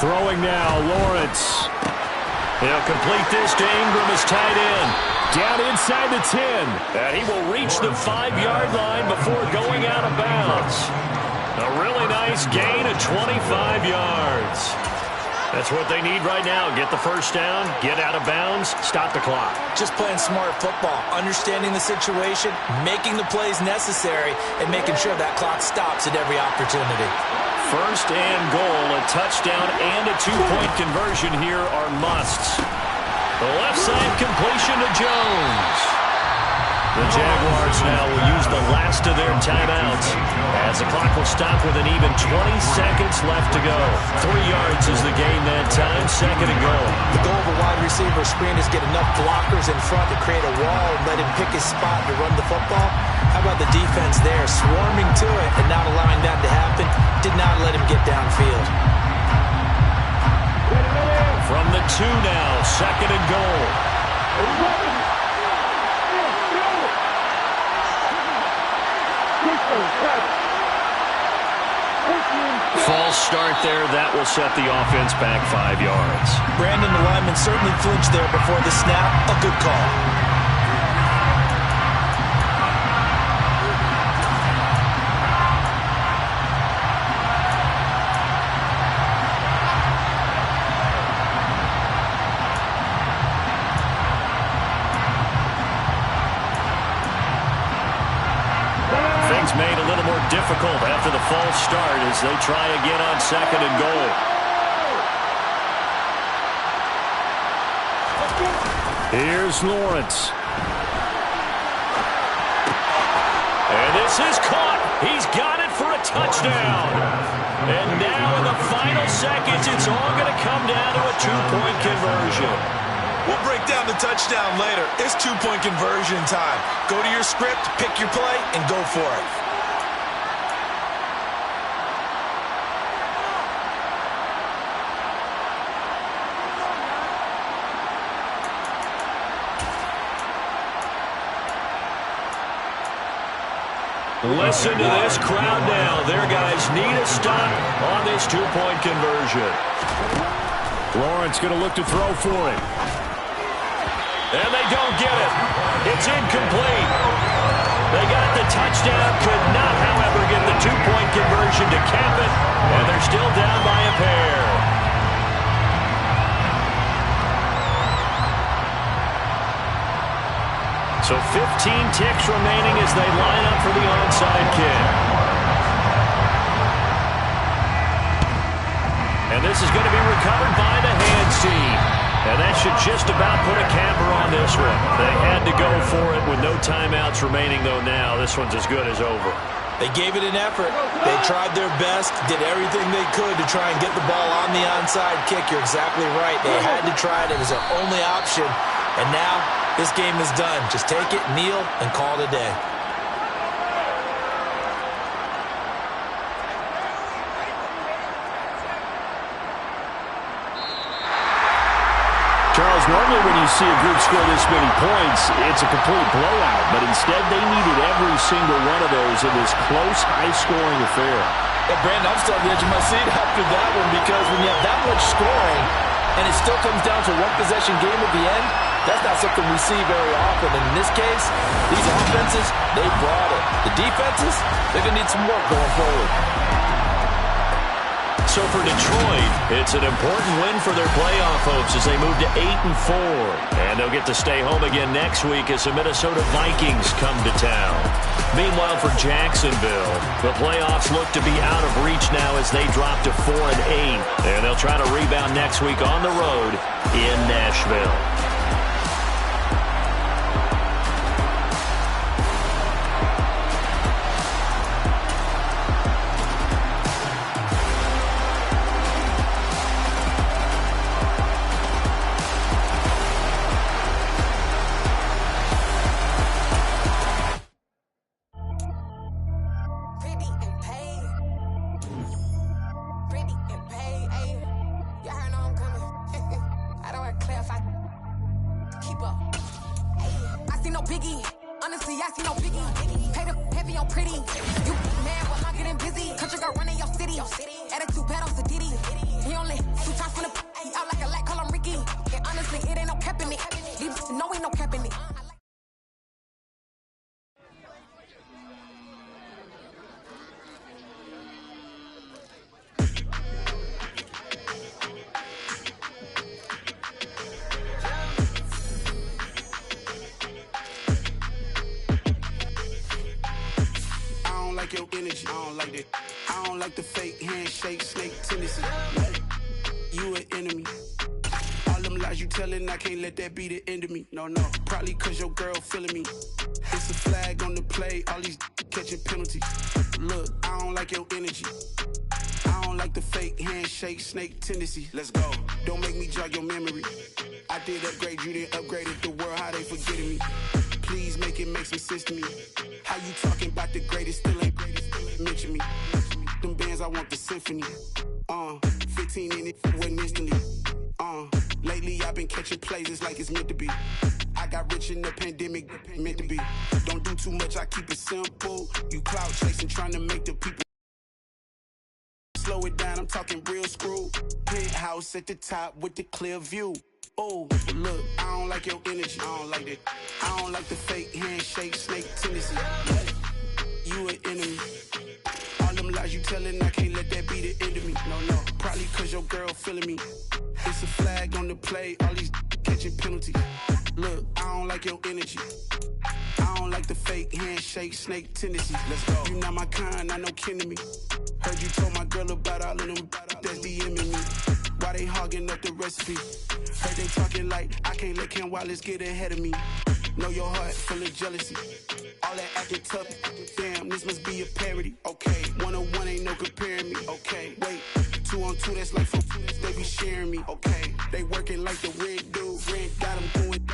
Throwing now, Lawrence. He'll complete this to Ingram as tight end. Down inside the 10. And he will reach the 5-yard line before going out of bounds. A really nice gain of 25 yards. That's what they need right now. Get the first down, get out of bounds, stop the clock. Just playing smart football, understanding the situation, making the plays necessary, and making sure that clock stops at every opportunity. First and goal, a touchdown and a 2-point conversion here are musts. The left side completion to Jones. The Jaguars now will use the last of their timeouts as the clock will stop with an even 20 seconds left to go. 3 yards is the gain that time, second and goal. The goal of a wide receiver screen is get enough blockers in front to create a wall and let him pick his spot to run the football. How about the defense there, swarming to it and not allowing that to happen? Did not let him get downfield. From the 2 now, second and goal. False start there. That will set the offense back 5 yards. Brandon, the lineman, certainly flinched there before the snap. A good call. Made a little more difficult after the false start as they try again on second and goal. Here's Lawrence. And this is caught. He's got it for a touchdown. And now in the final seconds, it's all going to come down to a 2-point conversion. We'll break down the touchdown later. It's 2-point conversion time. Go to your script, pick your play, and go for it. Listen to this crowd now. Their guys need a stop on this 2-point conversion. Lawrence going to look to throw for it. And they don't get it. It's incomplete. They got the touchdown, could not, however, get the 2-point conversion to cap it, and they're still down by a pair. So 15 ticks remaining as they line up for the onside kick. And this is going to be recovered by the hands team. And that should just about put a camper on this for it with no timeouts remaining, though, now. This one's as good as over. They gave it an effort. They tried their best, did everything they could to try and get the ball on the onside kick. You're exactly right. They had to try it. It was their only option. And now this game is done. Just take it, kneel, and call it a day. Charles, normally when you see a group score this many points, it's a complete blowout. But instead, they needed every single one of those in this close, high-scoring affair. Yeah, Brandon, I'm still on the edge of my seat after that one because when you have that much scoring and it still comes down to one-possession game at the end, that's not something we see very often. And in this case, these offenses, they brought it. The defenses, they're going to need some work going forward. So for Detroit, it's an important win for their playoff hopes as they move to 8-4. And they'll get to stay home again next week as the Minnesota Vikings come to town. Meanwhile, for Jacksonville, the playoffs look to be out of reach now as they drop to 4-8. And they'll try to rebound next week on the road in Nashville. Your energy, I don't like that. I don't like the fake handshake, snake tendency. You an enemy. All them lies you telling, I can't let that be the end of me. No, probably cause your girl feeling me. It's a flag on the play, all these catching penalties. Look, I don't like your energy. I don't like the fake handshake, snake tendency. Let's go. Don't make me jog your memory. I did upgrade, you didn't upgrade it. The world, how they forgetting me. Please make it make some sense to me. How you talking about the greatest, still ain't mention me. Them bands, I want the symphony. 15 in it, wasn't instantly. Lately I've been catching plays, it's like it's meant to be. I got rich in the pandemic, meant to be. Don't do too much, I keep it simple. You cloud chasing, trying to make the people slow it down, I'm talking real screw. Penthouse at the top with the clear view. Oh, look, I don't like your energy. I don't like that. I don't like the fake handshake, snake tendency. You an enemy. All them lies you telling, I can't let that be the end of me. No, probably cause your girl feeling me. It's a flag on the play, all these catching penalties. Look, I don't like your energy. I don't like the fake handshake, snake tendency. Let's go. You not my kind, I know kin to me. Heard you told my girl about all of them that's DMing me. Why they hogging up the recipe? Heard they talking like I can't let Ken Wallace get ahead of me. Know your heart full of jealousy. All that acting tough, damn, this must be a parody. Okay, 1-on-1 ain't no comparing me. Okay, wait, 2-on-2, that's like 4, they be sharing me. Okay, they working like the red dude. Red got them doing,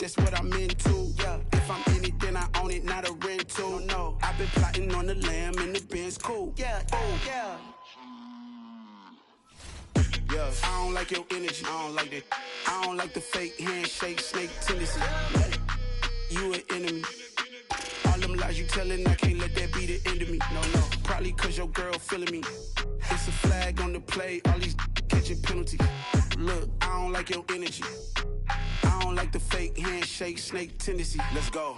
that's what I'm into. Yeah, if I'm in it, then I own it, not a rental. No, I've been plotting on the lamb and the Benz cool. Yeah, oh, yeah. Yeah, I don't like your energy, I don't like that. I don't like the fake handshake, snake tendency. You an enemy. All them lies you telling, I can't let that be the end of me. No, probably cause your girl feeling me. It's a flag on the play, all these catching penalties. Look, I don't like your energy. I don't like the fake handshake, snake tendency. Let's go.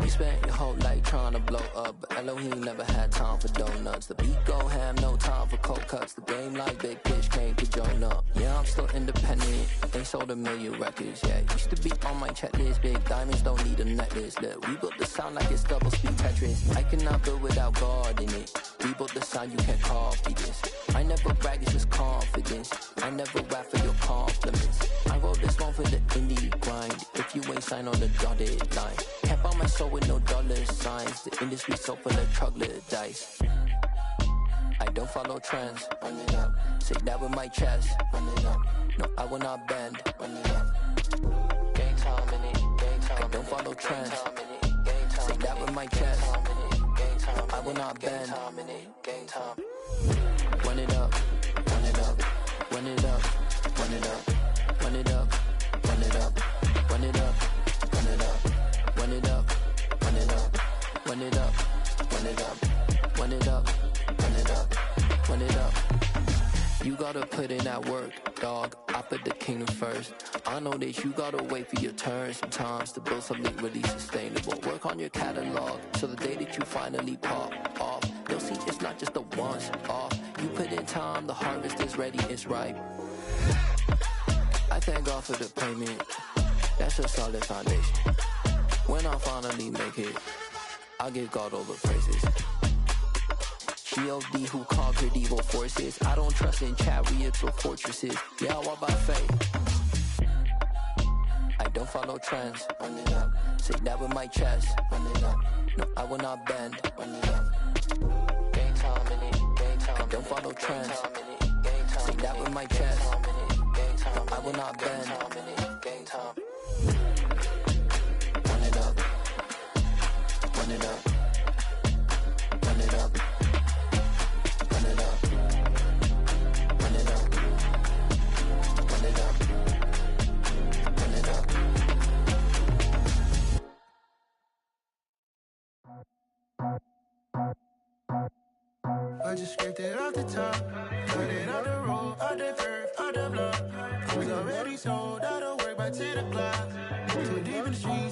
You spent your whole life trying to blow up, but Elohim never had time for donuts. The beat go ham, no time for cold cuts. The game like Big Pitch came to join up. Yeah, I'm still independent, ain't sold a million records. Yeah, used to be on my checklist. Big diamonds don't need a necklace. Look, we built the sound like it's double speed Tetris. I cannot build without God in it. We built the sound, you can't copy this. I never brag, it's just confidence. I never rap for your compliments. I wrote this one for the indie grind. If you ain't signed on the dotted line, can't buy my soul with no dollar signs. The industry so full of troglodytes. I don't follow trends. Run it up. Say that with my chest. Run it up. No, I will not bend. Run it up. Game time in it. Game time. I don't follow trends. Say that with my chest. I will not bend. Game time. Run it up. Run it up. Run it up. Run it up. Run it up. Run it up. Run it up. Run it up. Run it up. Run it up. Run it up. Run it up. Run it up. Run it up. Run it up. You gotta put in that work, dog. I put the kingdom first. I know that you gotta wait for your turn sometimes to build something really sustainable. Work on your catalog so the day that you finally pop off, you'll see it's not just a once off. You put in time, the harvest is ready, it's ripe. I thank God for the payment. That's a solid foundation. When I finally make it, I'll give God all the praises. G.O.D. who conquered evil forces. I don't trust in chariots or fortresses. Yeah, I walk by faith. I don't follow trends. Run it up. Say that with my chest. Run it up. No, I will not bend. Run it up. Game time in it. Game time. I don't follow trends. Say that with my chest. I will not bend. Game time. Run it up. Run it up. Run it up. Run it up. Run it up. Run it up. Run it up. I just scraped it off the top, cut it off the road, out the curve, out the block. I was already sold, out of work by 10 o'clock. Too deep in the streets.